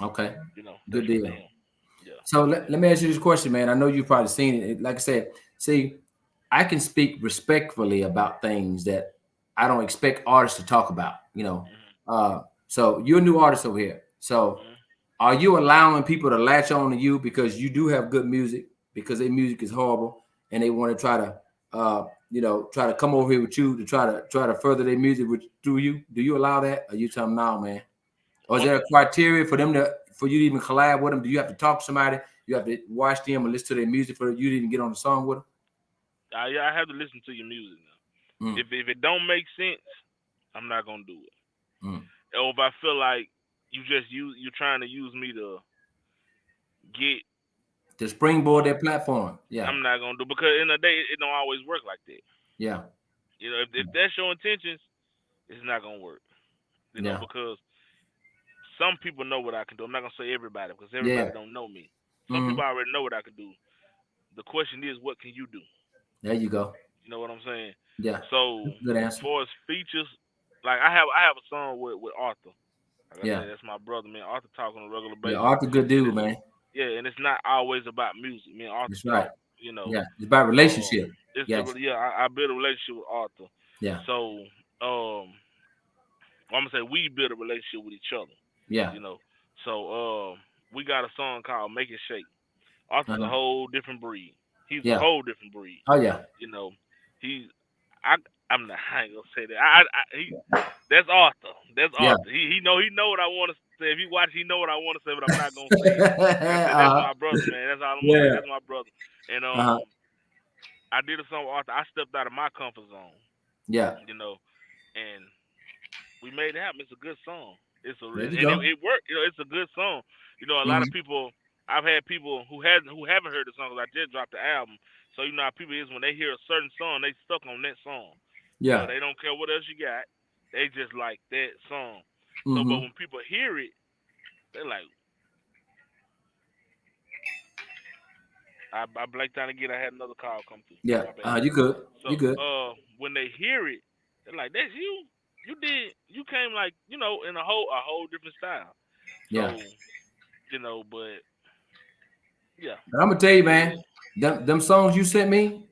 Okay. Good That's really deal. him. Yeah. So let me ask you this question, man. I know you've probably seen it. Like I said, see, I can speak respectfully about things that I don't expect artists to talk about, you know. Mhm. So you're a new artist over here. So Mhm. are you allowing people to latch on to you because you do have good music, because their music is horrible and they want to try to try to come over here with you to try to further their music through you? Do you allow that? Or you tell them no, man? Or is Well, there a criteria for you to even collab with them? Do you have to talk to somebody? You have to watch them or listen to their music for you to even get on the song with them? I have to listen to your music now. Mm, If it don't make sense, I'm not gonna do it. mm. Or if I feel like you're trying to use me to get, To springboard their platform. Yeah, I'm not gonna do, because in the day it don't always work like that. yeah, If that's your intentions, it's not gonna work. yeah, Because some people know what I can do. I'm not gonna say everybody because yeah. everybody don't know me. Some Hmm. people already know what I can do. The question is, what can you do? There you go. You know what I'm saying? Yeah, So, that's a good as answer. far as features, like I have a song with Arthur. Like I Yeah, said, that's my brother, man. Arthur talk on a regular yeah. basis, Arthur, good and dude, it's man. yeah, and it's not always about music. Me and Arthur That's right. talk. You know, Yeah, it's about um, relationship. Gotcha. yeah, I built a relationship with Arthur. Yeah, So, I'm gonna say we build a relationship with each other. yeah. You know, so we got a song called "Make It Shake." Arthur's a Uh-huh. whole different breed. He's a Yeah. whole different breed. Oh yeah. You know, he's I I'm not I ain't gonna say that. He that's Arthur. That's Yeah. Arthur. He know what I want to say. If he watch, he know what I want to say, but I'm not gonna say it. Like I said, that's uh-huh. my brother, man. That's all I'm gonna say. Yeah. That's my brother. And Uh-huh. I did a song with Arthur. I stepped out of my comfort zone. Yeah. And we made it happen. It's a good song. There you And go. it worked. It's a good song. A lot of Hmm. people. I've had people who haven't heard the song 'cause I just dropped the album. So how people is when they hear a certain song, they stuck on that song. Yeah. They don't care what else you got. They just like that song. So, but Hmm. when people hear it, they're like, I blanked out again. I had another call come through. Yeah. My bad. You good. You So, good. when they hear it, they're like, "That's you. You came like in a whole different style." Yeah. So, but yeah, But I'm gonna tell you, it man, is. them songs you sent me,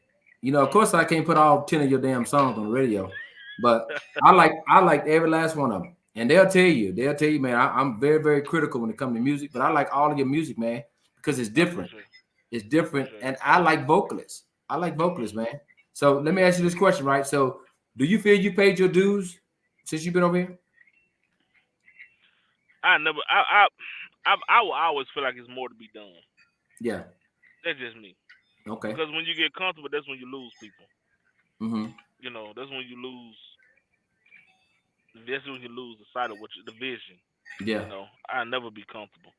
of Mm. course I can't put all 10 of your damn songs on the radio, but I like every last one of them. And they'll tell you, man, I'm very, very critical when it comes to music, but I like all of your music, man, because it's I different. appreciate it. It's Appreciate different. it. And I like vocalists. I like vocalists, Mm. man. So let me ask you this question, right? So do you feel you paid your dues since you've been over here? I never. I will always feel like it's more to be done. Yeah. That's just me. Okay. Because when you get comfortable, that's when you lose people. Mm-hmm. That's when you lose. That's when you lose the sight of the vision. Yeah. I never be comfortable.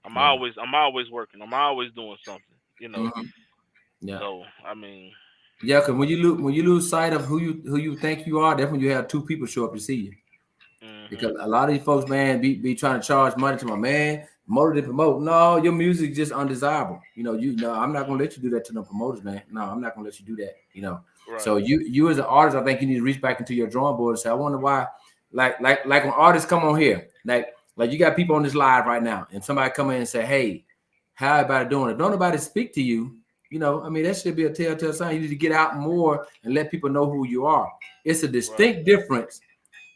Yeah. I'm always working. I'm always doing something. Mm-hmm. Yeah. So I mean, Yeah, because when you lose sight of who you think you are, that's when you have two people show up to see you. hmm Because a lot of these folks, man, be trying to charge money to my man, promoter to promote. No, your music is just undesirable. I'm not gonna let you do that to the promoters, man. No, I'm not gonna let you do that. right, So you as an artist, I think you need to reach back into your drawing board and say, I wonder why, like when artists come on here, like you got people on this live right now, and somebody come in and say, hey, how everybody doing it? Don't nobody speak to you. I mean, that should be a telltale sign. You need to get out more and let people know who you are. It's a right, distinct difference,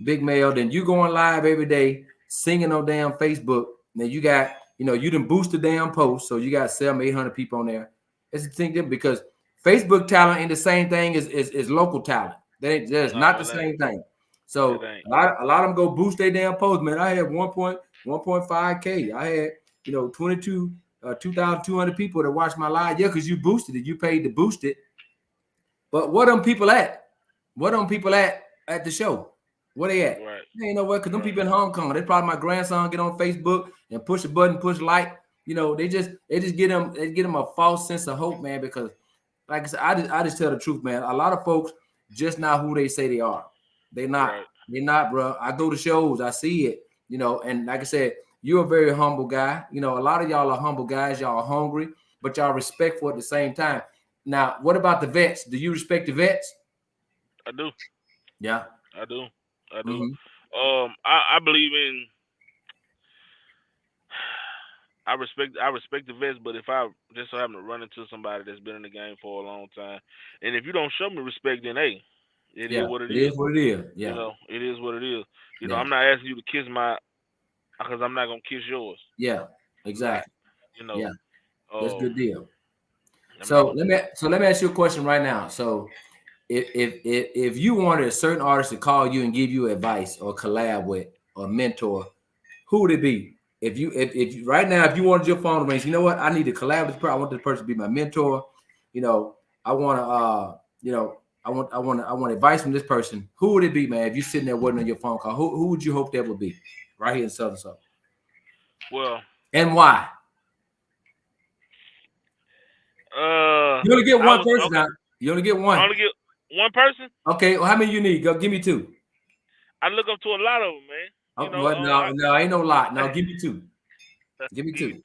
Big Mel, than you going live every day singing on damn Facebook. Now you got, you done boost the damn post, so you got 700-800 people on there. It's a distinct difference because Facebook talent ain't the same thing as local talent. That's not no, the it ain't. same thing. It So ain't. a lot of them go boost their damn post, man. I had 1.5K. I had 2,200 people that watched my live. Yeah, because you boosted it. You paid to boost it. But what them people at? What them people at the show? Where they at? Right, They ain't nowhere because them right, people in Hong Kong. They probably my grandson get on Facebook and push a button, push like. They just get them a false sense of hope, man. Because like I said, I just tell the truth, man. A lot of folks just not who they say they are. They not. right, They not, bro. I go to shows, I see it. And like I said, you're a very humble guy. A lot of y'all are humble guys. Y'all are hungry, but y'all respectful at the same time. Now, what about the vets? Do you respect the vets? I do. Yeah. I do. I do. Mm-hmm. I believe in. I respect the vets, but if I just so happen to run into somebody that's been in the game for a long time, and if you don't show me respect, then hey, it is Yeah. what it It is. is what it is. Yeah. It is what it is. Yeah. I'm not asking you to kiss my, because I'm not gonna kiss yours. Yeah. Like, Exactly. you know, Yeah. That's a um, good deal. I'm not So gonna let do me that. so let me ask you a question right now. So if you wanted a certain artist to call you and give you advice or collab with or mentor, who would it be? If right now, if you wanted your phone to ring, you know what? I need to collab with this person. I want this person to be my mentor. You know, I want to I want advice from this person. Who would it be, man? If you're sitting there waiting on your phone call, who would you hope that would be? Right here in Southern South. Well, And why? You only get I one was person okay. now. You only get I one. only get one person. Okay, well, how many you need? Go give me two. I look up to a lot of them, man. Oh, well, no, ain't no lot. No, give me two. Give me two.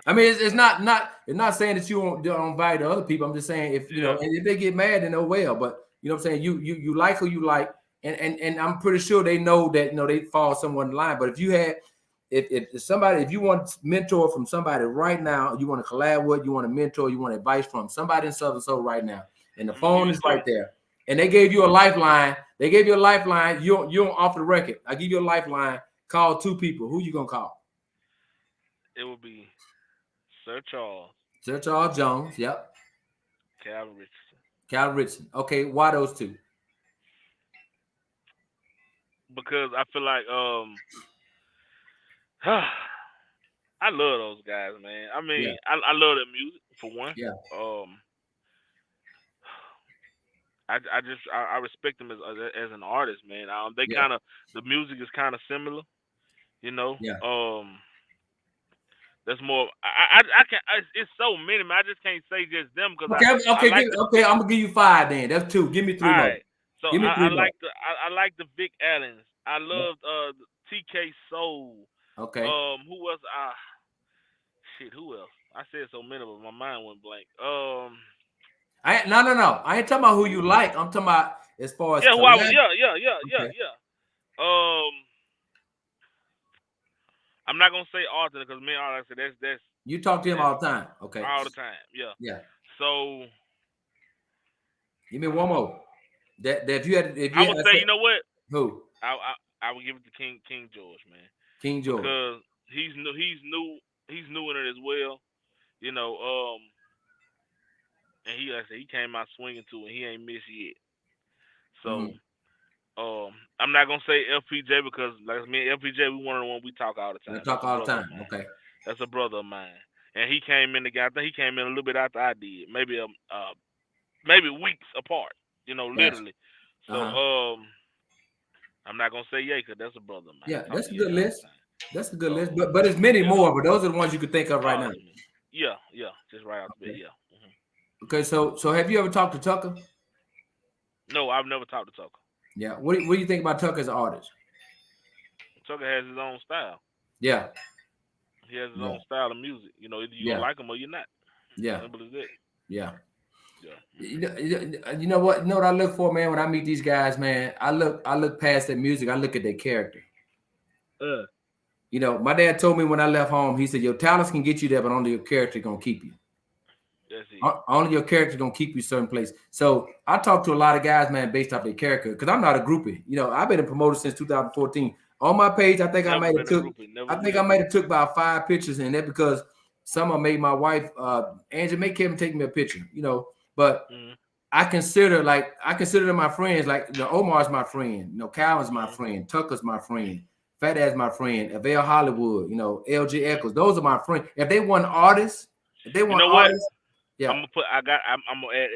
I mean, it's not saying that you don't value the other people. I'm just saying if Yeah, and if they get mad, then oh well. But you know what I'm saying, you like who you like, and I'm pretty sure they know that they fall somewhere in the line. But if you had if somebody, if you want mentor from somebody right now, you want to collab with, you want to mentor, you want advice from somebody in Southern Soul right now, and the I'm gonna give phone you is two. right there, and they gave you a lifeline. They gave you a lifeline. You don't off the record. I give you a lifeline. Call two people. Who you gonna call? It would be Sir Charles, Sir Charles Jones. Yep. Calvin Richardson, Cal Richardson. Okay, why those two? because I feel like I love those guys, man. I Yeah, mean, I love their music for one. yeah, Um, I respect them as an artist, man. They Yeah, kind of the music is kind of similar, you know. yeah. That's more. I can. It's so many, man. I just can't say just them because Okay, I okay, like the okay. I'm gonna give you 5 then. That's 2. Give me 3 all more. right. So Give me I 3 more. like I like the Vic Allens. I Yeah. loved TK Soul. Okay. Who was shit? Who else? I said so many, but my mind went blank. No. I ain't talking about who you like. I'm talking about as far as Yeah, who I was. collab. Okay. Yeah. Um, I'm not gonna say Arthur because me, like I said, that's You talk to him that's all the time. Okay. all the time. Yeah. Yeah. So Give me one more. That if I you had would to say, say you know what? who? I would give it to King George, man, King George. because he's new in it as well. You know, and like I said, he came out swinging too, and he ain't missed yet. So, Mm-hmm. I'm not gonna say LPJ because like me and LPJ, we one of the one we talk all the I time. talk That's a all the brother of time. mine. Okay. That's a brother of mine, and he came in the guy. I think he came in a little bit after I did, maybe weeks apart. You know, Gotcha. literally. So, Uh-huh. I'm not gonna say yeah because that's a brother of mine. Yeah, I talk that's to a Ye good all list. the time. That's a good list. So, But it's many yeah. more, but those are the ones you could think of right Oh, now. that's me. Yeah, just right out the bed. Okay. Yeah. Okay, so have you ever talked to Tucker? No, I've never talked to Tucker. Yeah. What do you think about Tucker as an artist? Tucker has his own style. Yeah. He has his Yeah. own style of music. You know, either you gonna Yeah. like him or you're not. Yeah. Simple as that. Yeah. Yeah. You know what? You know what I look for, man, when I meet these guys, man? I look past their music, I look at their character. You know, my dad told me when I left home, he said, your talents can get you there, but only your character gonna keep you. That's it. Only your character gonna keep you certain place. So I talk to a lot of guys, man, based off their character, because I'm not a groupie. You know, I've been a promoter since 2014. On my page, I think I Never might have been a took, groupie. Never I think will I be. might have took about 5 pictures, and that because someone made my wife, Angie, make Kevin take me a picture. You know, but Mm-hmm. I consider them my friends. Like Omar's my friend. You know, Calvin's my friend. Tucker's my friend. Fat Ass my friend. Avail Hollywood. You know, LG Echoes. Those are my friends. If they want artists, You know what? yeah, I'm gonna add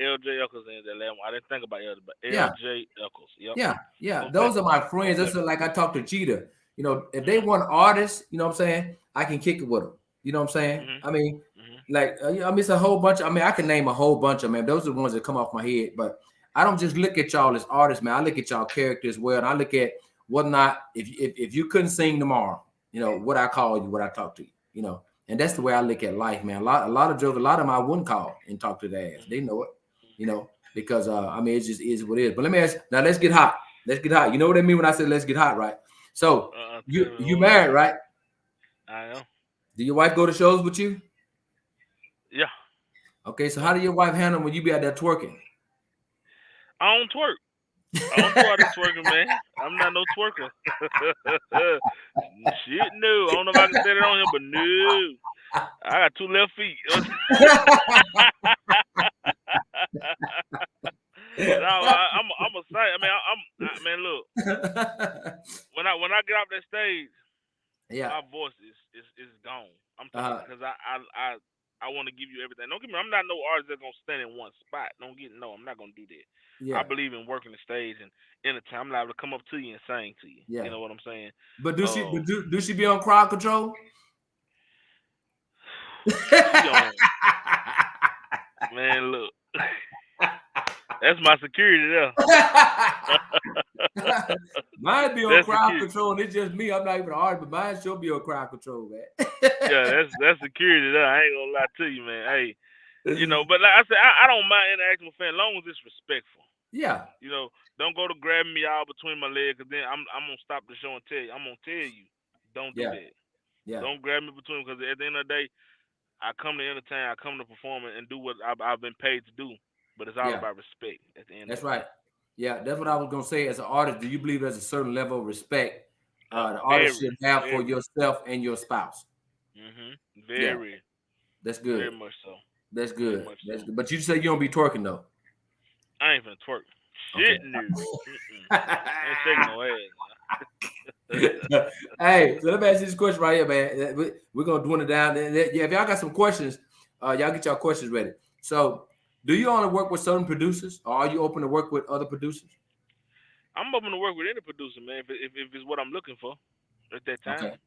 LJ Eccles in there. I didn't think about LJ, but yeah, LJ Eccles. Yep. yeah. Most Those are definitely. my friends. Most That's definitely. like I talk to Cheetah. You know, if they Mhm. want artists, you know what I'm saying, I can kick it with them. You know what I'm saying? Mhm. I mean, Mhm. like, it's a whole bunch. I mean, I can name a whole bunch of them. Those are the ones that come off my head. But I don't just look at y'all as artists, man. I look at y'all character as well. And I look at what not. If you couldn't sing tomorrow, you know what I call you, what I talk to you. You know, and that's the way I look at life, man. A lot of jokers, a lot of them I wouldn't call and talk to their ass. They know it, you know, because I mean, it just is what it is. But let me ask now. Let's get hot. Let's get hot. You know what I mean when I say let's get hot, right? So Tell me you more about married, it. right? I am. Do your wife go to shows with you? Yeah. Okay, so how do your wife handle when you be out there twerking? I don't twerk. I don't go out there twerking, man. I'm not no twerker. Shit, no. I don't know if I can say that on him, but no. I got 2 left feet. No, I'm a sight. I mean, man. Look, when I get off that stage, Yeah. my voice is gone. I'm Uh-huh. talking because I want to give you everything. Don't get me. I'm not no artist that's gonna stand in one spot. No. I'm not gonna do that. I Yeah. believe in working the stage and entertain. I'm liable to come up to you and sing to you. Yeah. You know what I'm saying? But do she be on crowd control? She on, man. Look, that's my security there. Mine be on That's crowd security. control, and it's just me. I'm not even an artist, but mine she'll be on crowd control, man. Yeah, that's security there. I ain't gonna lie to you, man. Hey, you know, but like I said, I don't mind interacting with fans, as long as it's respectful. Yeah. You know, don't go to grabbing me all between my legs, cause then I'm gonna stop the show and tell you. I'm gonna tell you, don't do Yeah. that. Yeah. Don't grab me between, because at the end of the day, I come to entertain, I come to perform and do what I've been paid to do. But it's all Yeah. about respect at the end That's of the day. right. Yeah, that's what I was gonna say. As an artist, do you believe there's a certain level of respect the artist Very, should have for very. yourself and your spouse? Yeah, Very, that's very good. much so. That's Very good. much That's so. good. But you say you don't be twerking though. I ain't finna twerk. Okay. Shit, no. I ain't shaking no ass. Hey, so let me ask you this question right here, man. We're gonna dwindle down. Yeah, if y'all got some questions, y'all get y'all questions ready. So, Do you only work with certain producers, or are you open to work with other producers? I'm open to work with any producer, man. If it's what I'm looking for at that Okay. time,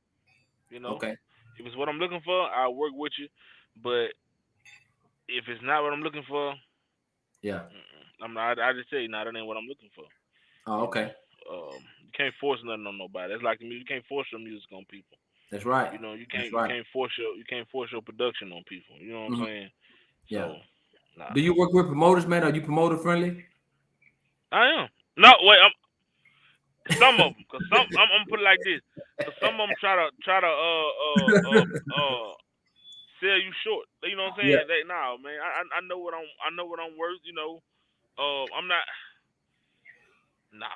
you know. Okay. If it's what I'm looking for, I'll work with you. But if it's not what I'm looking for, Yeah. I'm not. I just say, nah, that ain't what I'm looking for. Oh, You know, okay. you can't force nothing on nobody. That's like the music. You can't force your music on people. That's right. You know, you That's can't you right. can't force your production on people. You know what I'm Mhm. saying? Yeah. So, nah, Do you work with promoters, man? Are you promoter friendly? I am. No, wait, some of them, cause I'm gonna put it like this, cause some of them try to sell you short. You know what I'm Yeah. saying? They nah, man. I know what I'm worth. You know, I'm not. Nah,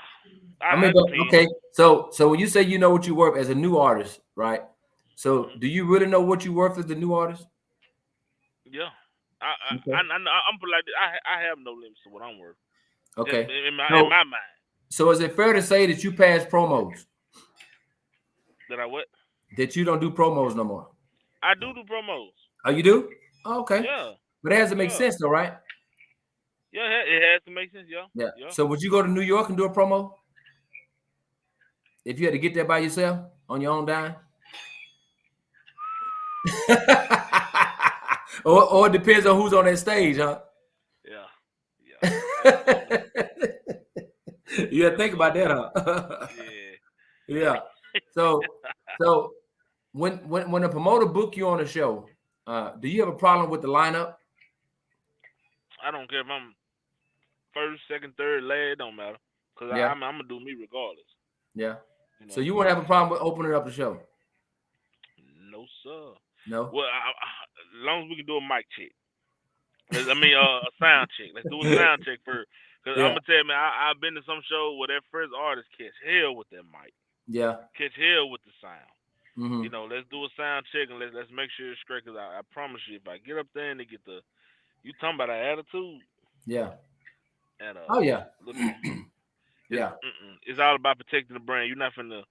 I mean, I but depend. okay. So when you say you know what you worth as a new artist, right? So Mhm. do you really know what you worth as a new artist? Yeah, Okay. I'm put it like this. I have no limits to what I'm worth. Just Okay. in So my mind so is it fair to say that you pass promos? that I what That you don't do promos no more? I do promos. Oh, you do? Oh, okay. Yeah, But it has to make yeah, sense though, right? yeah. It has to make sense. Yeah, Yeah. yeah. So would you go to New York and do a promo if you had to get there by yourself on your own dime? or it depends on who's on that stage, huh? Yeah, yeah, absolutely, You gotta think about absolutely. that, huh? Yeah. Yeah. So so when a promoter book you on a show, do you have a problem with the lineup? I don't care if I'm first, second, third, last. It don't matter, cause Yeah, I'm gonna do me regardless. yeah. You So know. you wouldn't have a problem with opening up the show? No sir. No. Well, as long as we can do a mic check. I mean, a sound check. Let's do a sound check first. Cause I'm Yeah, gonna tell you, man, I've been to some show where that first artist catch hell with that mic, yeah. catch hell with the sound. Hmm. You know, let's do a sound check and let's make sure it's straight. Cause I promise you, if I get up there and they get you talking about an attitude Yeah. and Oh yeah. look here, Yeah. it's all about protecting the brand. You're not finna,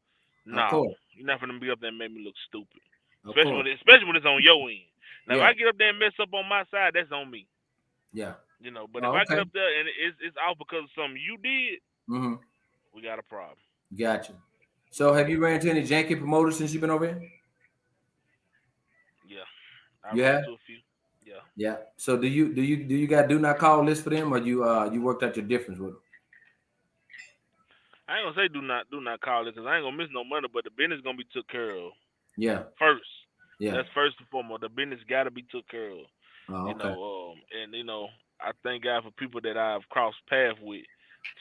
Of no, course. you're not finna be up there and make me look stupid. Of course. Especially when it's on your end. Now, if Yeah. I get up there and mess up on my side, that's on me. Yeah. You know, but if Oh, I get okay. up there and it's out because of something you did, Hmm. we got a problem. Gotcha. So have you ran into any janky promoters since you've been over here? Yeah, I You ran have? into a few. Yeah, Yeah. So do you got do not call list for them, or you worked out your difference with them? I ain't gonna say do not call it because I ain't gonna miss no money, but the business gonna be took care of Yeah. first. Yeah. That's first and foremost. The business gotta be took care of. Oh, You okay. know, and I thank God for people that I've crossed paths with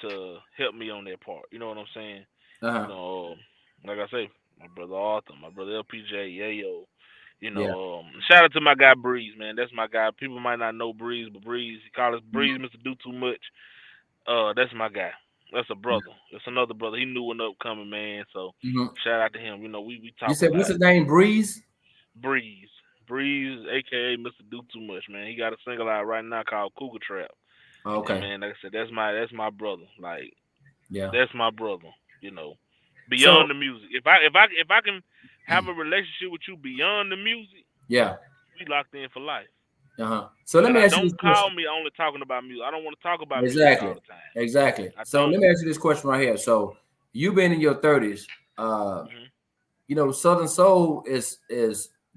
to help me on that part. You know what I'm saying? You Uh-huh. know, like I say, my brother Arthur, my brother LPJ, Yayo. Yeah. Shout out to my guy Breeze, man. That's my guy. People might not know Breeze, but Breeze, he call us Breeze, Mr. Do Too Much. That's my guy. That's a brother. That's another brother. He knew and upcoming, man. So Hmm. shout out to him. You know, we You talk a said what's lot. his name? Breeze? Breeze. Breeze, aka Mr. Do Too Much, man. He got a single out right now called Cougar Trap. Oh, And okay. man, like I said, that's my brother. Like Yeah. that's my brother. You know, So beyond the music. If I can have a relationship with you beyond the music, yeah. we locked in for life. Uh-huh. So let But me I ask you this don't call question. me only talking about music. I don't want to talk about music all Exactly. the time. Exactly. I So don't. let me ask you this question right here. So you've been in your 30s. Uh, Mhm. Southern Soul is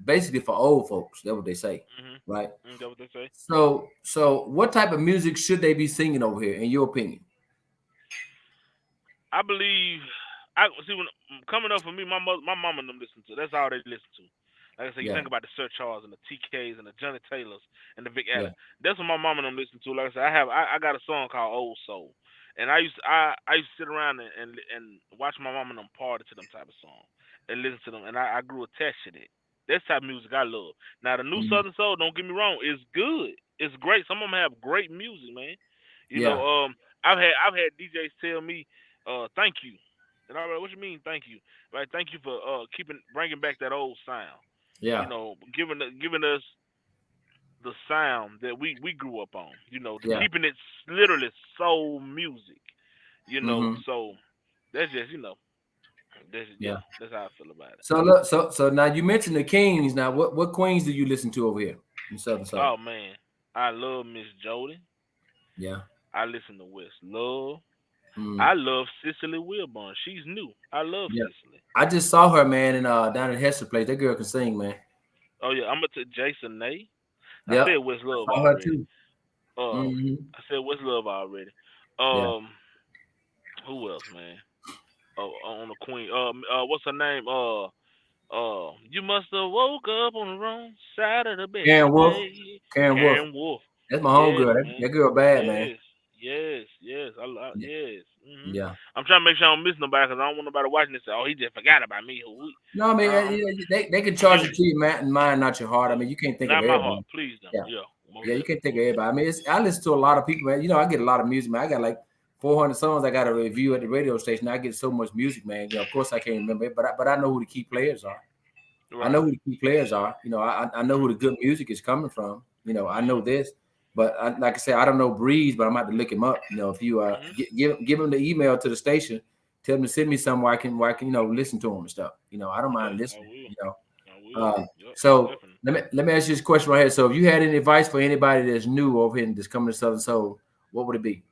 basically for old folks. That's what they say, Mhm. right? That what they say? So what type of music should they be singing over here, in your opinion? I believe I see when coming up for me, my mama and them listen to. That's all they listen to. Like I said, you Yeah, think about the Sir Charles and the TKs and the Johnny Taylors and the Vic yeah, Adams. That's what my mama and them listen to. Like I said, I got a song called Old Soul, and I used to sit around and watch my mama and them party to them type of songs and listen to them, and I grew attached to that. That's type of music I love. Now the new mhm, Southern Soul, don't get me wrong, is good. It's great. Some of them have great music, man. You know, yeah, I've had DJs tell me thank you. And I'm like, what you mean, thank you? Like, thank you for bringing back that old sound. You yeah, know, giving us the sound that we grew up on. You know, yeah, keeping it literally soul music. You know, hmm, so that's just yeah. that's how I feel about it. So look, so now you mentioned the Kings. Now, what queens do you listen to over here in Southern Soul? Oh man. I love Miss Jody. Yeah. I listen to West Love. Mm. I love Cicely Wilburn. She's new. I love Yeah. Cicely. I just saw her, man, in down at Hester Place. That girl can sing, man. Oh yeah, I'm gonna take Jason Nay. I Yep. said West Love I saw her already. too. Hmm. I said West Love already. Yeah. Um, who else, man? On the Queen. What's her name? You must have woke up on the wrong side of the bed Karen Wolf. today. Karen Wolf. Karen Wolf. That's my Yes, homegirl. That man. girl bad, man. Yes, yes, yes. Yeah. Yes. Yeah. I'm trying to make sure I don't miss nobody because I don't want nobody watching this. Say, oh, he just forgot about me. No, I mean, I'm, they can I'm charge giving it to your mind, not your heart. I mean, you can't think of not my heart, everybody. please don't. Yeah. Yeah, most Yeah, you can't definitely, think of most everybody. I mean, I listen to a lot of people, man. You know, I get a lot of music, man. I got like 400 songs I got to review at the radio station. I get so much music, man. You know, of course, I can't remember it, but I know who the key players are. I definitely. know Right. who the key players are. You know, I know who the good music is coming from. You know, I know this, but like I said, I don't know Breeze, but I'm about to look him up. You know, if you Hmm. give him the email to the station, tell him to send me some where I can listen to him and stuff. You know, I don't Okay, mind I listening. will. You know, I will. Yep, most so definitely. let me ask you this question right here. So, if you had any advice for anybody that's new over here and that's coming to Southern Soul, what would it be?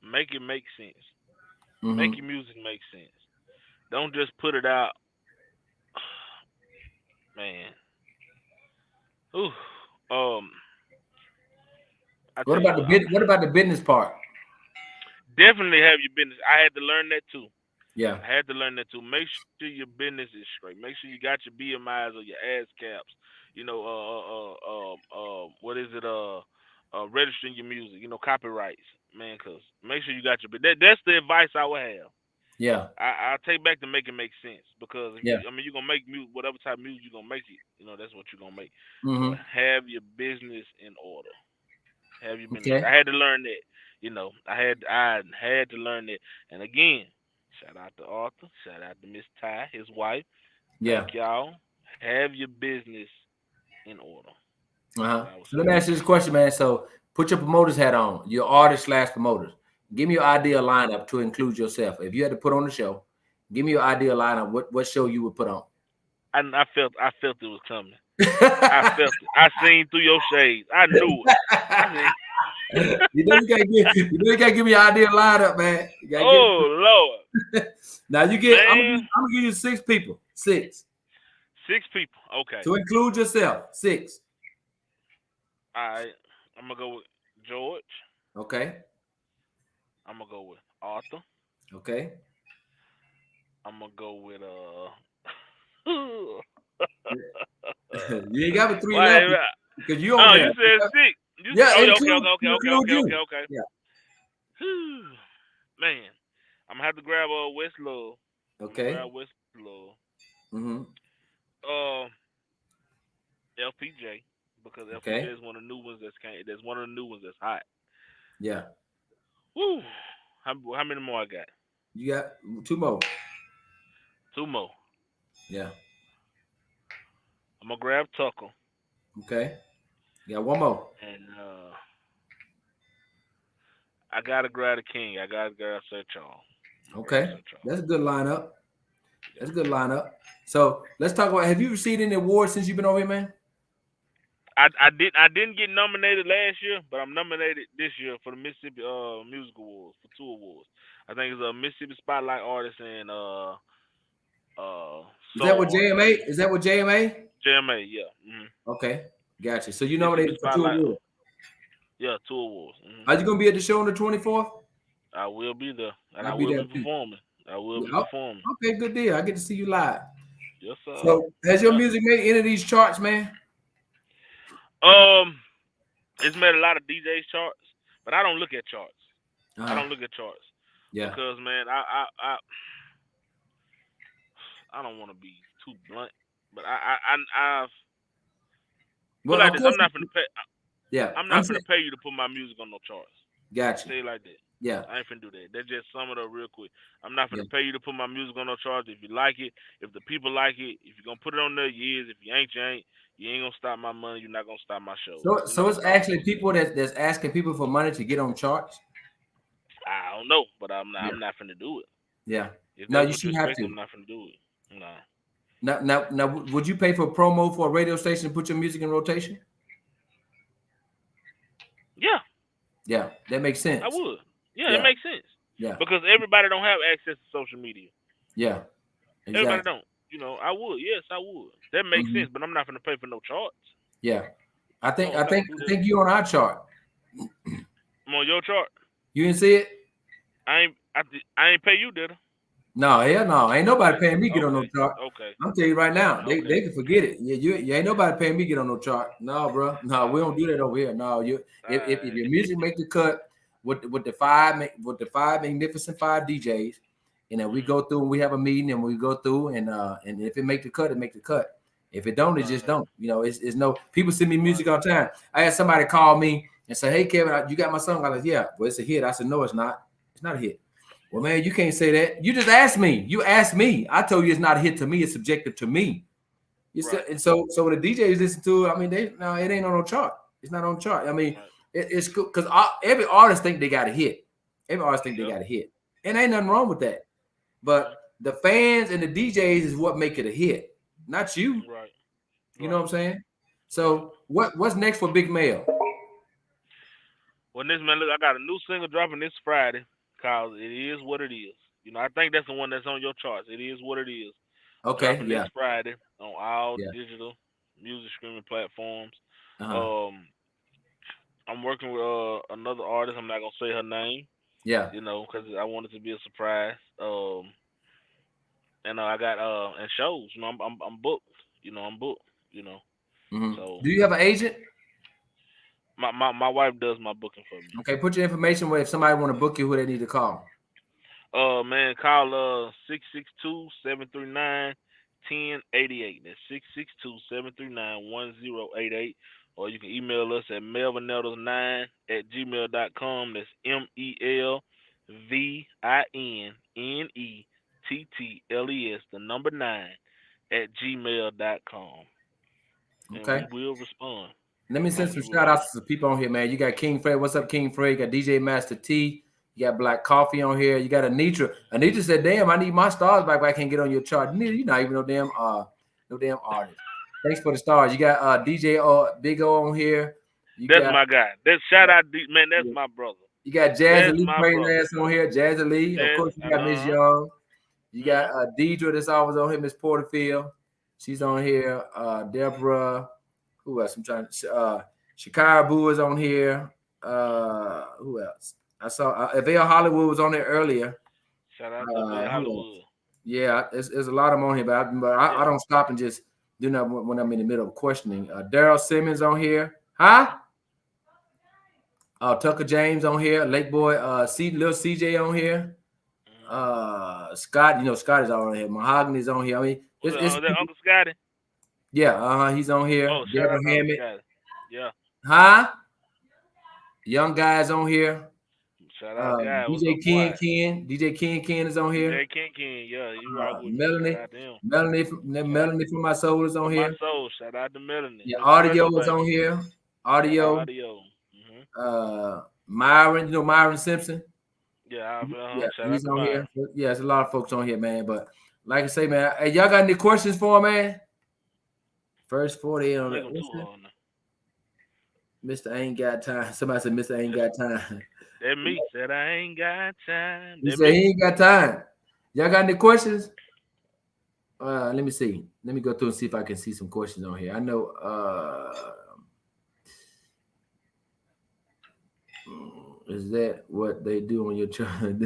Make it make sense. Mm-hmm. Make your music make sense. Don't just put it out, man. Ooh. Um, I What tell you about the what. what about the business part? Definitely have your business. I had to learn that too. Yeah, I had to learn that too. Make sure your business is straight. Make sure you got your BMIs or your ASCAPs. You know, what is it? Registering your music. You know, copyrights, man. Cause make sure you got your. That's the advice I would have. yeah, I take back to make it make sense because if yeah. you, I mean, you're gonna make music, whatever type of music you're gonna make it. You know, that's what you're gonna make. So Mm-hmm. have your business in order. Have you been? Okay. I had to learn that. You know, I had to learn that. And again, shout out to Arthur. Shout out to Miss Ty, his wife. Yeah. Thank y'all. Have your business in order. That's Uh-huh. what I would So say. let me ask you this question, man. So put your promoter's hat on, your artist slash promoters. Give me your ideal lineup to include yourself. If you had to put on the show, give me your ideal lineup. What show you would put on? I felt it was coming. I felt it. I seen through your shades. I knew it. I said, You gotta give me your ideal lineup, man. You gotta give oh Lord, now you get man, I'm gonna give you 6 people. 6. 6 people. Okay. To include yourself. 6. All right. I'm gonna go with George. Okay. I'm gonna go with Arthur. Okay. I'm gonna go with You ain't got but 3 Why? left because you on Oh, there. you said 6. Yeah, Oh, yeah. Okay. Okay. Okay. Okay. include Okay. you. Okay. Okay. Yeah. Man, I'm gonna have to grab West Love. I'm gonna Okay. grab West Love. Mm-hmm. Uh, LPJ because LPJ Okay. is one of the new ones that's came. That's one of the new ones that's hot. Yeah. Woo. How many more I got? You got 2 more. 2 more. Yeah. I'm gonna grab Tucker Okay. You got 1 more. and I gotta grab the King. I gotta grab Sir Charles. Grab Okay. Sir Charles. That's a good lineup. Yeah. That's a good lineup. So let's talk about, have you received any awards since you've been over here, man? I didn't get nominated last year, but I'm nominated this year for the Mississippi Music Awards for 2 awards. I think it's a Mississippi Spotlight Artist and Is that what Soul Artist. JMA? Is that what JMA? JMA, yeah. Okay. Gotcha. So you Mississippi nominated for 2 Spotlight, awards. yeah, 2 awards. Are you gonna be at the show on the 24th? I will be there, and I I'll be will there be too. performing. I will be Oh, performing. okay, good deal. I get to see you live. Yes, sir. So has your music made any of these charts, man? Um, it's made a lot of DJs charts, but I don't look at charts. I Uh-huh. don't look at charts Yeah. because man, I don't want to be too blunt, but I've put Well, like of this. course. Yeah. I'm I'm not saying, finna pay you to put my music on no charts. gotcha. Say it like that. Yeah. I ain't finna do that. That just sum it up real quick. I'm not Yeah. finna pay you to put my music on no charts. If you like it, if the people like it, if you're gonna put it on there, you is. If you ain't, you ain't. You ain't gonna stop my money. You're not gonna stop my show. You So know, it's actually people that's asking people for money to get on charts. I don't know, but I'm not. Yeah. I'm not finna do it. Yeah. If No, that's you what you shouldn't have expect, to. I'm not finna do it. Nah. Now, would you pay for a promo for a radio station to put your music in rotation? Yeah, Yeah, that makes sense. I would. Yeah, it Yeah, makes sense yeah, because everybody don't have access to social media. yeah, Everybody exactly. don't. I would. Yes, I would. That makes Hmm. sense, but I'm not gonna pay for no charts. Yeah, I think No, I I'm not think gonna do I that. think you on our chart. I'm on your chart. You didn't see it? I ain't pay you, did I? No, hell no. Ain't nobody Okay. paying me get on no Okay. chart. Okay. I'm telling you right now, Okay. they can forget it. Yeah, you ain't nobody paying me get on no chart. No, bro. No, we don't do that over here. No, if Alright. your music make the cut with the five magnificent five DJs, and then we Mhm. go through and we have a meeting and we go through and if it make the cut, it make the cut. If it don't, it just Right. don't. It's no people send me Right. music all the time. I had somebody call me and say, "Hey Kevin, you got my song?" I was like, "Yeah, well, it's a hit." I said, "No, it's not. It's not a hit." Well, man, you can't say that. You just asked me. You asked me. I told you it's not a hit to me. It's subjective to me. Right. And so when the DJs listen to it, I mean, it ain't on no chart. It's not on chart. I mean, Right. it's cool because every artist think they got a hit. Every artist think they Yep. got a hit, and ain't nothing wrong with that. But Mhm. the fans and the DJs is what make it a hit, not you. Right. You know what Right. I'm saying? Right. So what's next for Big Mel? Well, this man, look, I got a new single dropping this Friday called "It Is What It Is." I think that's the one that's on your charts. It is what it is. Okay, Dropping this yeah, Friday on all yeah, digital music streaming platforms. uh-huh, Um, I'm working with another artist. I'm not gonna say her name, yeah. because I want it to be a surprise. And I got and shows. I'm booked. I'm booked. You know, so Do you have an agent? my wife does my booking for me. Okay, put your information where if somebody want to book you, who they need to call. Man, call 662-739-1088. That's 662-739-1088. Or you can email us at melvinettles9@gmail.com. That's MELVINNETTLES, the number 9 @gmail.com. And we Okay. will respond. Let me send Promise some we shout will. outs to some people on here, man. You got King Fred. What's up, King Fred? You got DJ Master T. You got Black Coffee on here. You got Anitra. Anitra said, "Damn, I need my stars back, but I can't get on your chart." You're not even no damn artist. Thanks for the stars. You got DJ Big O on here. You That's got my guy. That's shout out, man. That's my brother. you got Jazzy That's Lee my praying brother. ass on here. Jazzy Lee. Of Jazz. course, you got Miss Young. You got Deidre that's always on here. Miss Porterfield. She's on here. Deborah. Who else? I'm trying to Shakira Boo is on here. Who else? I saw Avale Hollywood was on there earlier. Shout out to Via Who else? Hollywood. Yeah, there's a lot of them on here, but I don't stop and just do that when I'm in the middle of questioning. Daryl Simmons on here. Huh? Tucker James on here. Lake Boy, Lil CJ on here. Scott, Scott is on here. Mahogany's on here. I mean, it's Was that Uncle Scotty? yeah, he's on here. Oh, shout Deborah out to Uncle Hammett. Scotty. Yeah. Huh? Young guys on here. Shout out, guy. What's DJ up, boy? DJ Ken is on here. DJ King. Yeah, you rock with me. Shout Melanie, out to him. Melanie from my soul is on For my here. soul, shout out to Melanie. Yeah, Mr. audio Pressure, is baby. on here. Shout out Audio. audio. Myron, Myron Simpson. Yeah, Yeah, shout out he's to on mine. here. Yeah, there's a lot of folks on here, man. But like I say, man, hey, y'all got any questions for him, man? First 40 on Make that. him too hard now. Mr. Ain't Got Time. Somebody said Mr. Ain't Got Time. That me said I ain't got time. He That said me. he ain't got time. Y'all got any questions? Let me see. Let me go through and see if I can see some questions on here. I know is that what they do on your channel?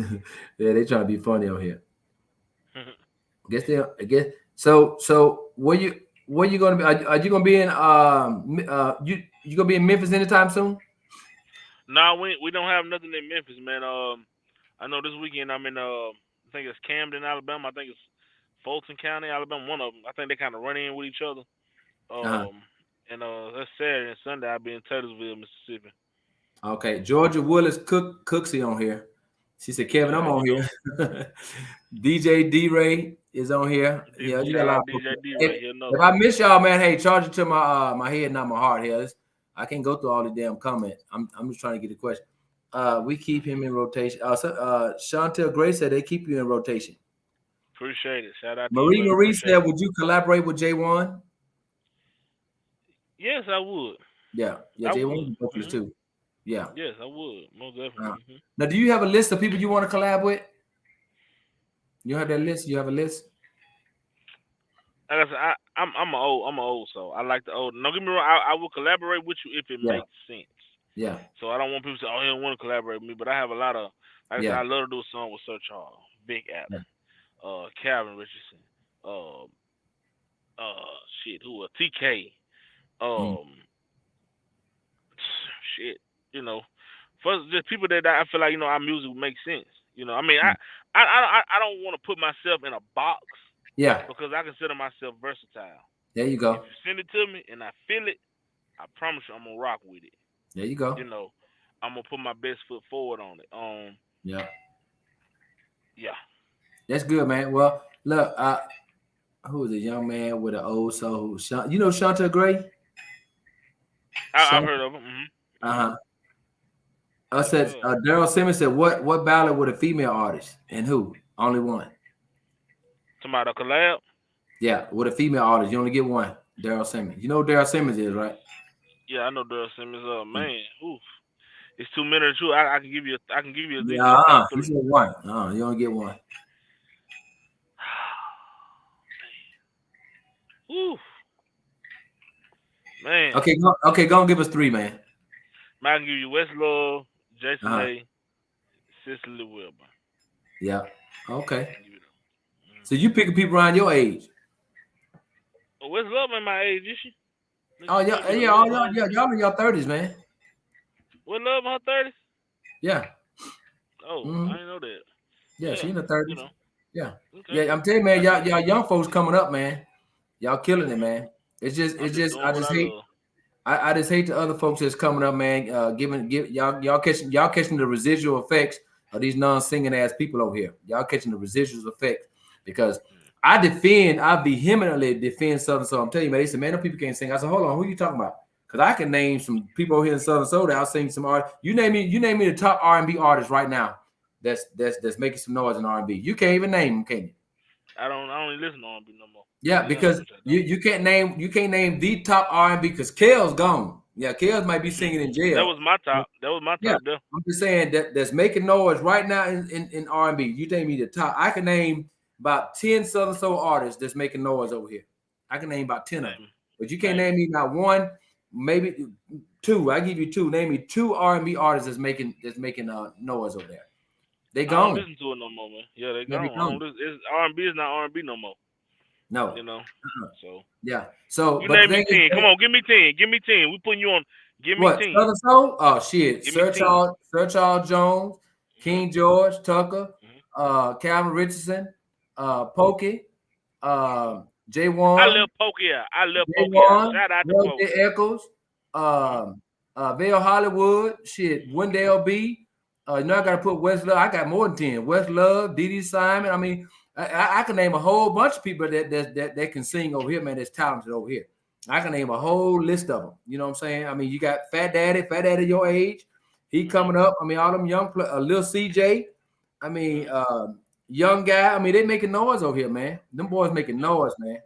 Yeah, they trying to be funny on here. I guess so where you gonna be? Are you gonna be in you gonna be in Memphis anytime soon? No, we don't have nothing in Memphis, man. I know this weekend I'm in I think it's Camden, Alabama. I think it's Fulton County, Alabama. One of them. I think they kind of run in with each other. Uh-huh. And that's Saturday and Sunday. I'll be in Taylorsville, Mississippi. Okay, Georgia Willis Cooksey on here. She said, Kevin, Yeah, I'm how on you here. DJ D Ray is on here. Yeah, you got a Shout lot out of folks. DJ D If, right here. if I miss y'all, man, hey, charge it to my head, not my heart here. I can't go through all the damn comment. I'm just trying to get the question. We keep him in rotation. Chantel Gray said they keep you in rotation. Appreciate it. Shout out to Marie you, buddy. Marie Appreciate said, it. would you collaborate with J1? Yes, I would. Yeah, I J1 would. is vocalist too. Yeah. Yes, I would. Most definitely. Now, do you have a list of people you want to collab with? You have that list? You have a list? Like I said, I'm an old soul. I like the old. Don't get me wrong. I will collaborate with you if it Yeah. makes sense. Yeah. So I don't want people to say, "Oh, he don't want to collaborate with me." But I have a lot of. Like I said, Yeah. I love to do a song with Sir Charles, Big Adam, Calvin Richardson, uh, who TK, shit, first just people that I feel like our music would make sense. I mean, I don't want to put myself in a box. Yeah. Because I consider myself versatile. There you go. If you send it to me and I feel it, I promise you I'm gonna rock with it. There you go. I'm gonna put my best foot forward on it. Yeah. Yeah. That's good, man. Well, look, who is a young man with an old soul? You know Shanta Gray? I've heard of him. I said Daryl Simmons said, what ballad with a female artist and who? Only one. Somebody a collab? Yeah, with a female artist. You only get one. Daryl Simmons. You know who Daryl Simmons is, right? Yeah, I know Daryl Simmons. Man, oof. It's 2 minutes too. I can give you a Yeah, you get one. You only get one. Oof. Man. Okay, go and give us 3, man. I can give you Westlove, Jason A, Cicely Wilburn. Yeah. Okay. So you picking people around your age? Westlove in my age, is she? Oh yeah, y'all in your 30s, man. Westlove in her 30s? Yeah. Oh, I didn't know that. Yeah, she in the 30s. Yeah. Okay. Yeah, I'm telling you, man, y'all young folks coming up, man. Y'all killing it, man. I just hate the other folks that's coming up, man. Y'all catching the residual effects of these non-singing ass people over here. Y'all catching the residual effects because I vehemently defend Southern Soul. I'm telling you, man. They said, man, no people can't sing. I said, hold on, who you talking about? Because I can name some people over here in Southern Soul that I'll sing some art. You name me the top R&B artist right now that's making some noise in R&B. You can't even name them, can you? I don't even listen to R&B no more. Yeah, because you can't name the top R&B because Kel's gone. Yeah, Kel's might be singing in jail. That was my top. Yeah, there. I'm just saying that's making noise right now in R&B. You name me the top. I can name about 10 Southern Soul artists that's making noise over here. I can name about 10 of them. But you can't name me not one, maybe 2. I give you 2. Name me 2 R&B artists that's making noise over there. They gone. I don't listen to it no more, man. Yeah, they gone. R&B is not R&B no more. No. So yeah. So you name me 10. Come on, give me 10. Give me 10. We putting you on. Give me 10. Southern Soul? Oh shit. Sir Charles Jones, King George, Tucker, Calvin Richardson, Pokey, J1. I love Pokey out. Shout out to Pokey. Echoes, Vale Hollywood, shit, Wendell B. I gotta put Westlove. I got more than 10. Westlove, Dee Simon. I mean, I can name a whole bunch of people that can sing over here, man. That's talented over here. I can name a whole list of them. You know what I'm saying? I mean, you got Fat Daddy your age. He coming up. I mean, all them young Lil CJ. I mean, young guy. I mean, they making noise over here, man. Them boys making noise, man.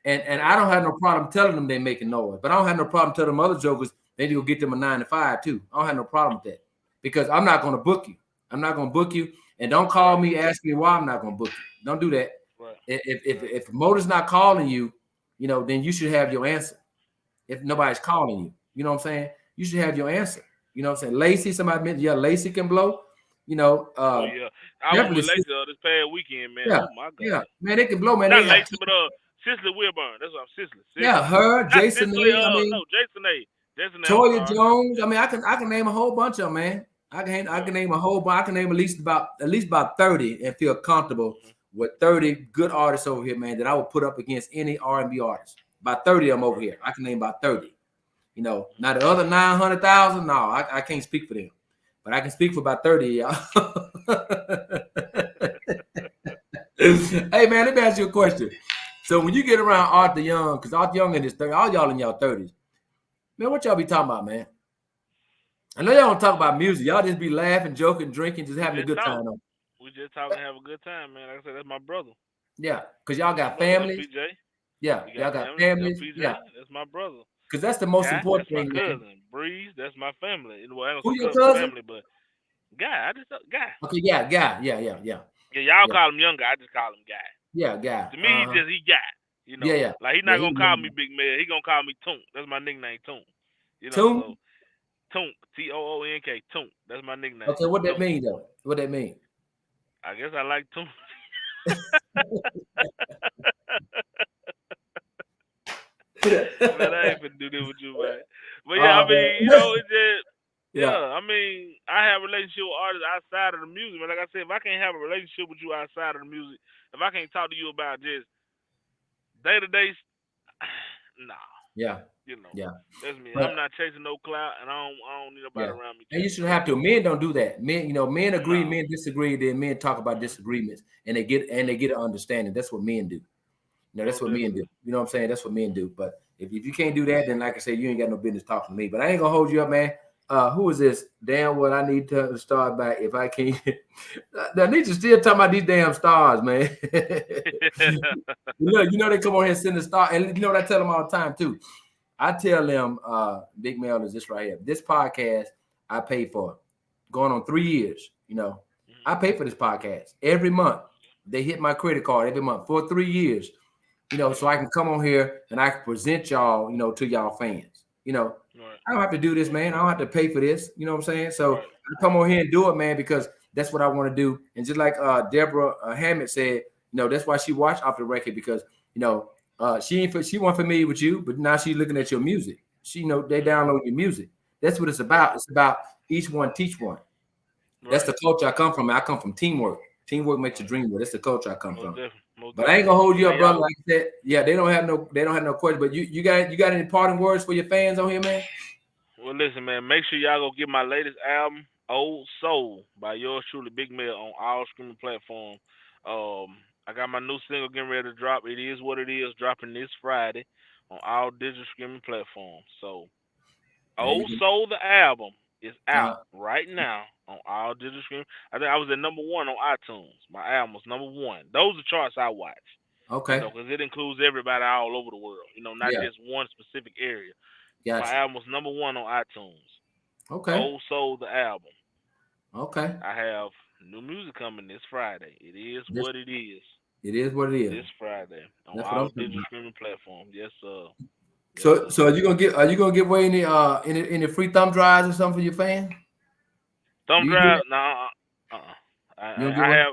And I don't have no problem telling them they making noise, but I don't have no problem telling them other jokers they need to go get them a 9 to 5 too. I don't have no problem with that because I'm not going to book you. I'm not going to book you, and don't call me, ask me why I'm not going to book you. Don't do that. Right. If promoter's not calling you, then you should have your answer. If nobody's calling you, you know what I'm saying? You should have your answer. You know what I'm saying? Lacey, somebody mentioned, Lacey can blow. I was with Lacey this past weekend, man. Yeah, oh my God. Yeah, man, they can blow, man. Not Lacey, but Cicely Wilburn. That's what I'm Cicely. Yeah, her, Jason Cicely, A. Jason A. Toya Jones. I mean, I can name a whole bunch of them, man. I can name a whole bunch. I can name at least about 30 and feel comfortable with 30 good artists over here, man, that I would put up against any R&B artist. About 30 of them over here. I can name about 30. Now the other 900,000, no, I can't speak for them. But I can speak for about 30 y'all. Hey, man, let me ask you a question. So when you get around Art the Young, because Art the Young in his 30s, all y'all in y'all 30s, man, what y'all be talking about, man? I know y'all don't talk about music. Y'all just be laughing, joking, drinking, just having a good time. We just talking, have a good time, man. Like I said, that's my brother. Yeah, because y'all got Brother families. LPJ. Yeah, We y'all got got family. families. LPJ, Yeah, that's my brother. because that's the most Guy, important that's my thing, man. cousin. Breeze, that's my family. Well, I don't Who say your cousin cousin? family, but Guy, I just Guy. Okay, yeah, yeah, yeah, yeah, yeah, Yeah, y'all yeah, call him Young Guy. I just call him Guy. yeah, guy. To me, he Guy. You Yeah, know, yeah, like he yeah. not gonna call me Big Mel. He gonna call me Toon. That's my nickname, Toon. You know, Toon. so Toon, Toonk, Toon. That's my nickname, Okay, what that Toon. mean though? What that mean? I guess I like Toon. Man, I ain't finna do this with you, man. But yeah, I Oh mean, man. it's just Yeah, yeah. I mean, I have a relationship with artists outside of the music, but like I said, if I can't have a relationship with you outside of the music, if I can't talk to you about just day to day, nah, yeah, you know, yeah. that's me. I'm But not chasing no clout, and I don't need nobody yeah, around me and you chasing should have clout. to. Men don't do that. Men, men agree, No. men disagree. Then men talk about Mm, disagreements, and they get an understanding. That's what men do. That's most what men do. definitely. You know what I'm saying? That's what men do. But if you can't do that, then like I said, you ain't got no business talking to me. But I ain't gonna hold you up, man. Who is this? Damn, what I need to start back if I can't. I need to still talk about these damn stars, man. You know they come on here and send a star, and you know what I tell them all the time too. I tell them, Big Mel is this right here. This podcast I pay for, going on 3 years. You know, I Mhm. pay for this podcast every month. They hit my credit card every month for 3 years. You know, so I Mhm. can come on here and I can present y'all, to y'all fans. Right. I don't have to do this, Right. man. I don't have to pay for this. You know what I'm saying? So Right. I come on here and do it, man, because that's what I want to do. And just like Deborah Hammond said, that's why she watched Off the Record because she wasn't familiar with you, but now she's looking at your music. She they Mhm. download your music. That's what it's Right. about. It's about each one teach one. That's Right. the culture I come from. I come from teamwork. Teamwork makes you Right. dream. That's the culture I come Most from. definitely. Most But I ain't definitely. gonna hold you Hey up, brother. y'all. Like I said, yeah, they don't have no question. But you got any parting words for your fans on here, man? Well, listen, man. Make sure y'all go get my latest album, "Old Soul" by yours truly, Big Mel, on all streaming platforms. I got my new single getting ready to drop. It is what it is, dropping this Friday on all digital streaming platforms. So, There you "Old Soul" the album is go. out right now on all digital streaming. I think I was at #1 on iTunes. My album was #1. Those are charts I watch. Okay. Because it includes everybody all over the world. Not Yeah. just one specific area. My Gotcha. album was #1 on iTunes. Okay. Old Soul the album. Okay. I have new music coming this Friday. It is This what it is. it is what it is. This Friday on That's what all I'm talking digital about. streaming platforms. Yes, sir. Yes, So sir. so are you gonna give away any free thumb drives or something for your fans? Do Thumb you do drive? that? Nah. You don't give I away? have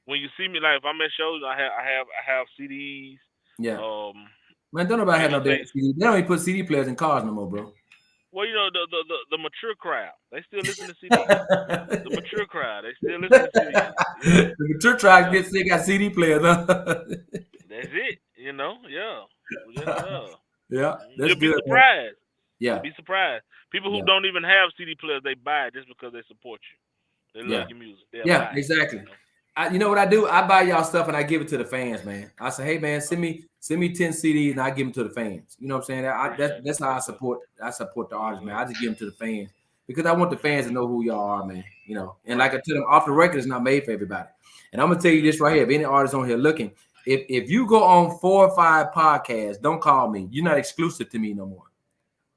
when you see me, like if I'm at shows, I have CDs. Yeah. Um, Man, don't nobody have no damn mixtape. CD. They don't even put CD players in cars no more, bro. Well, the mature crowd, they still listen to CDs. The mature crowd, they still listen to CDs. Yeah, The tour tracks yeah. get sick, got CD players, huh? That's it. Yeah. Just Yeah, that's you'll be good, man. surprised. You'll Yeah, be surprised. People who yeah, don't even have CD players, they buy it just because they support you. They love yeah, your music. They'll yeah, buy it. exactly. You know what I do? I buy y'all stuff and I give it to the fans, man. I say, hey man, Oh, send me 10 CDs and I give them to the fans. You know what I'm saying? appreciate That's it. how Yes, sir. I support the Yes, artists, man. sir. I just give them to the fans because I want the fans to know who y'all are, man. And like Right. I tell them, off the record is not made for everybody. And I'm gonna tell you Mhm. this right here. If any artist on here looking, if you go on 4 or 5 podcasts, don't call me. You're not exclusive to me no more.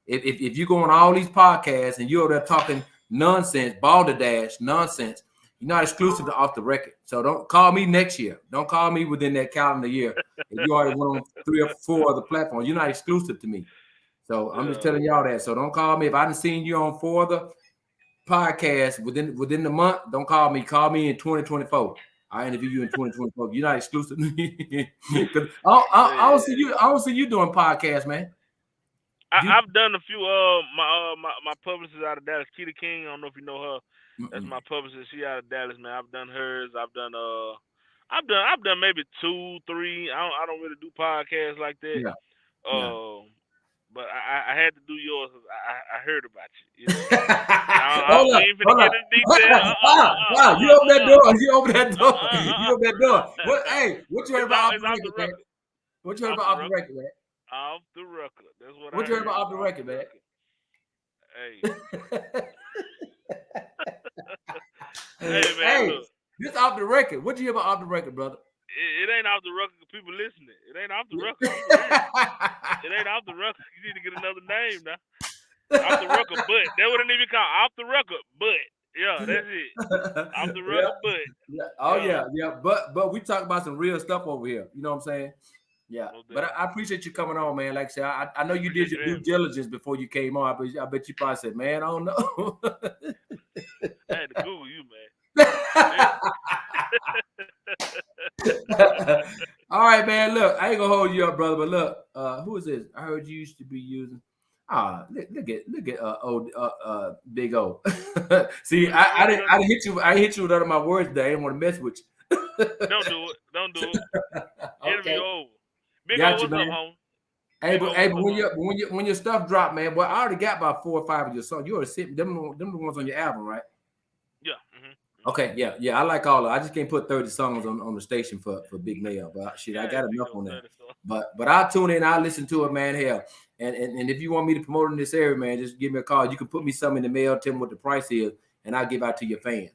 If you go on all these podcasts and you're there talking nonsense, balderdash nonsense, you're not exclusive to off the record. So don't call me next year. Don't call me within that calendar year. If you already went on 3 or 4 other platforms, you're not exclusive to me. So I'm just Yeah. telling y'all that. So don't call me if I didn't seen you on 4 other podcasts within the month. Don't call me. Call me in 2024. I interview you in 2024. You're not exclusive to me because I don't see Yeah. you. I don't see you doing podcasts, man. You. I've done a few. My publicist out of Dallas, Keita King. I don't know if you know her. That's Mm-mm. my publicist. She out of Dallas, man. I've done hers. I've done maybe 2, 3. I don't really do podcasts like that. Yeah. Yeah. Uh, but I had to do yours. 'Cause I heard about you. Hold We up, ain't finna hold get up. in detail. Wow, you open that door. You open that door. You open that door. Uh. What? Hey, what you heard about off It's the off the record, man? record. What you heard Off about the off the record. record, man? Off the record. That's what What I you heard about heard. off the Off record, the man? record. Hey. Hey man, Hey, look. this off the record. What you hear about off the record, brother? It ain't off the record. People listening. It ain't off the record. It ain't off the record. You need to get another name now. Off the record, but that wouldn't even call off the record, but yeah, that's it. Off the record, but yeah. Oh yeah. But we talk about some real stuff over here. You know what I'm saying? Yeah. But I appreciate you coming on, man. Like I said, I know you did your due diligence before you came on. I bet you probably said, man, I don't know. I had to Google you, man. All right, man. Look, I ain't gonna hold you up, brother. But look, who is this? I heard you used to be using. Look at old Big O. See, I didn't hit you. I hit you with none of my words today. I didn't want to mess with you. Don't do it. Don't do it. Interview over. Big Got O, what's you, up, man. home? Hey, but when your stuff drop, man, boy, I already got about 4 or 5 of your songs. You already sent them the ones on your album, right? Yeah. Okay, yeah. I like all of it. I just can't put 30 songs on the station for Big Mel, but shit, I got enough on that. But I'll tune in, I'll listen to it, man. Hell. And if you want me to promote in this area, man, just give me a call. You can put me something in the mail, tell me what the price is, and I'll give out to your fans.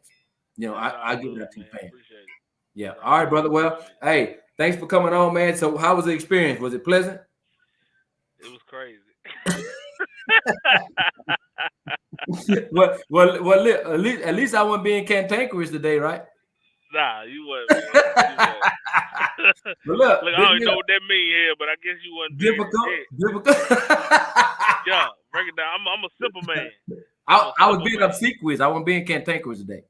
You know, I'll give it out to your fans. Appreciate it. Yeah. All right, brother. Well, hey, thanks for coming on, man. So how was the experience? Was it pleasant? It was crazy. well, at least I wasn't being cantankerous today, right? Nah, you wasn't, man. But look, I don't even know what that means here, but I guess you wasn't difficult. Yeah, break it down. I'm a simple man. I was being obsequious. I wasn't being cantankerous today.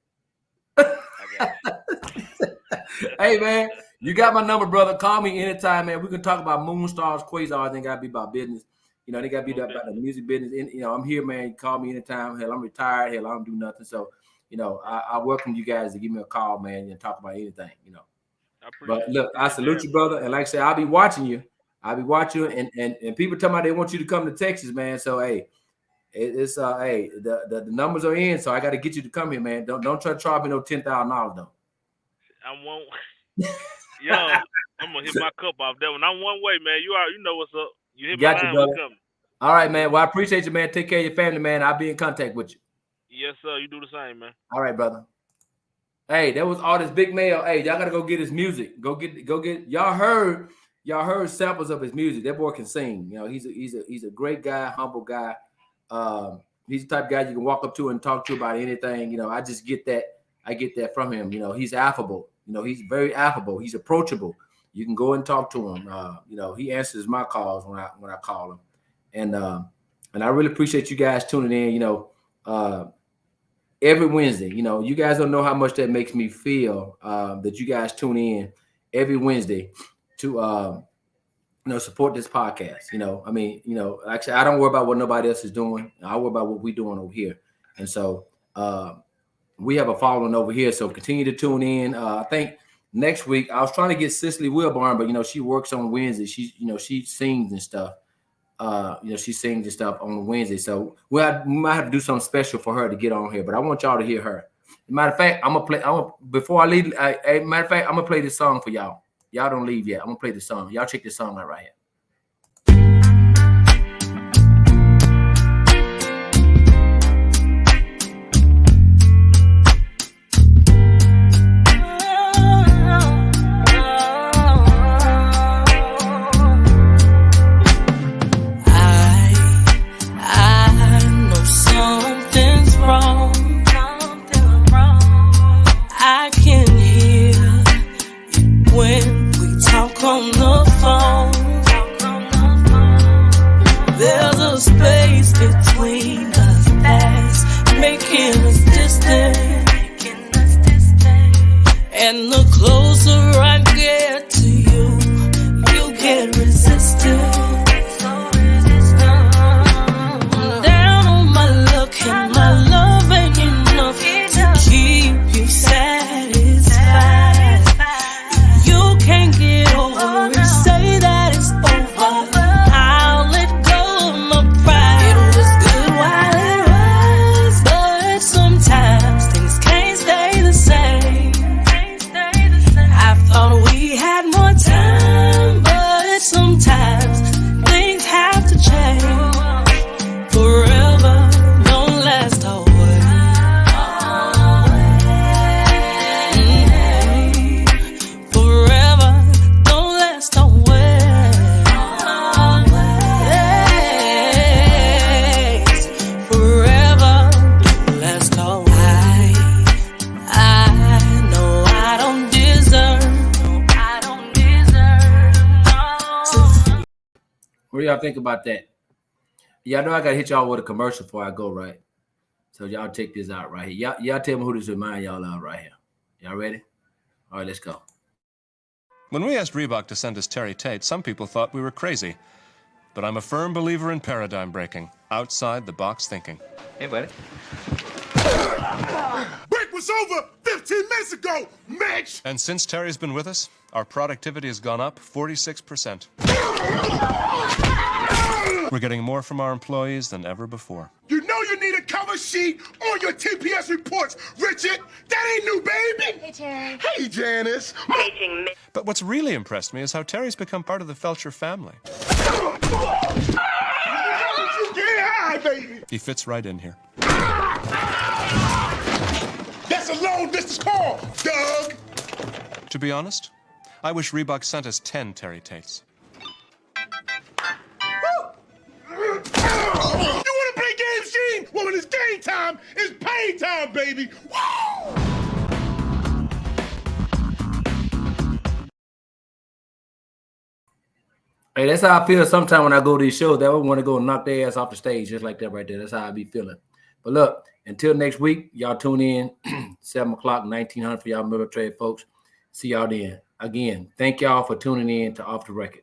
Hey, man, you got my number, brother. Call me anytime, man. We can talk about moon stars, quasars. Ain't got to be about business. You know, they got to be about the music business. And, you know, I'm here, man. Call me anytime. Hell, I'm retired. Hell, I don't do nothing. So, you know, I welcome you guys to give me a call, man, and talk about anything, you know. But look, I salute you, brother. And like I said, I'll be watching you. And people tell me they want you to come to Texas, man. So, hey, it's hey, the numbers are in. So I got to get you to come here, man. Don't try to charge me no $10,000 though. I won't. Yo, I'm gonna hit my cup off that one. I'm one way, man. You know what's up. You hit my line, what's coming. All right, man. Well, I appreciate you, man. Take care of your family, man. I'll be in contact with you. Yes, sir. You do the same, man. All right, brother. Hey, that was Artist Big Mel. Hey, y'all gotta go get his music. Go get. Y'all heard samples of his music. That boy can sing. You know, he's a great guy, humble guy. He's the type of guy you can walk up to and talk to about anything. You know, I just get that. I get that from him. You know, he's affable. You know, he's very affable. He's approachable. You can go and talk to him. You know, he answers my calls when I call him. And I really appreciate you guys tuning in. You know, every Wednesday. You know, you guys don't know how much that makes me feel that you guys tune in every Wednesday to you know, support this podcast. You know, I mean, you know, actually, I don't worry about what nobody else is doing. I worry about what we're doing over here. And so we have a following over here. So continue to tune in. I think next week I was trying to get Cicely Wilburn, but you know, she works on Wednesday. She sings and stuff. You know, she sings and stuff on Wednesday. So we might have to do something special for her to get on here. But I want y'all to hear her. Matter of fact, before I leave. Matter of fact, I'm gonna play this song for y'all. Y'all don't leave yet. I'm gonna play this song. Y'all check this song out right here. When we talk on the phone, y'all think about that? Y'all know I gotta hit y'all with a commercial before I go, right? So y'all take this out right here. Y'all tell me who this remind y'all of right here. Y'all ready? All right, let's go. When we asked Reebok to send us Terry Tate, some people thought we were crazy. But I'm a firm believer in paradigm breaking, outside the box thinking. Hey, buddy. Break was over 15 minutes ago, Mitch! And since Terry's been with us, our productivity has gone up 46%. We're getting more from our employees than ever before. You know you need a cover sheet on your TPS reports, Richard! That ain't new, baby! Hey, Terry. Hey, Janice! But what's really impressed me is how Terry's become part of the Felcher family. Get high, baby! He fits right in here. That's a long distance call, Doug! To be honest, I wish Reebok sent us 10 Terry Tates. You wanna play games, Gene? Well, when it's game time, it's pay time, baby! Woo! Hey, that's how I feel sometimes when I go to these shows. That I want to go knock their ass off the stage just like that right there. That's how I be feeling. But look, until next week, y'all tune in 7 o'clock, 1900 for y'all military folks. See y'all then. Again, thank y'all for tuning in to Off the Record.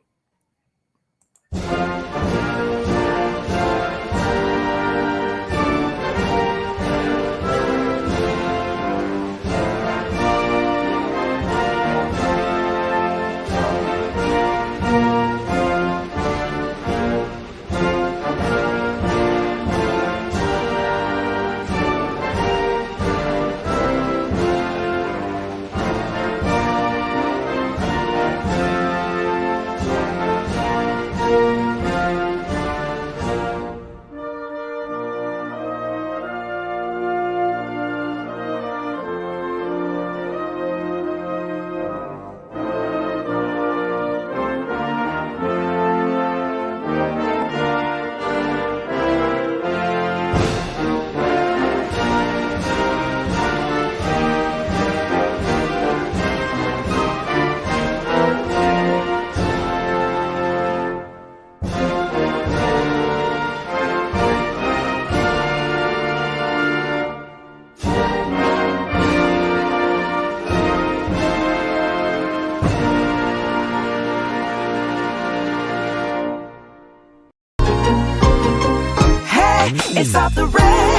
It's off the rack.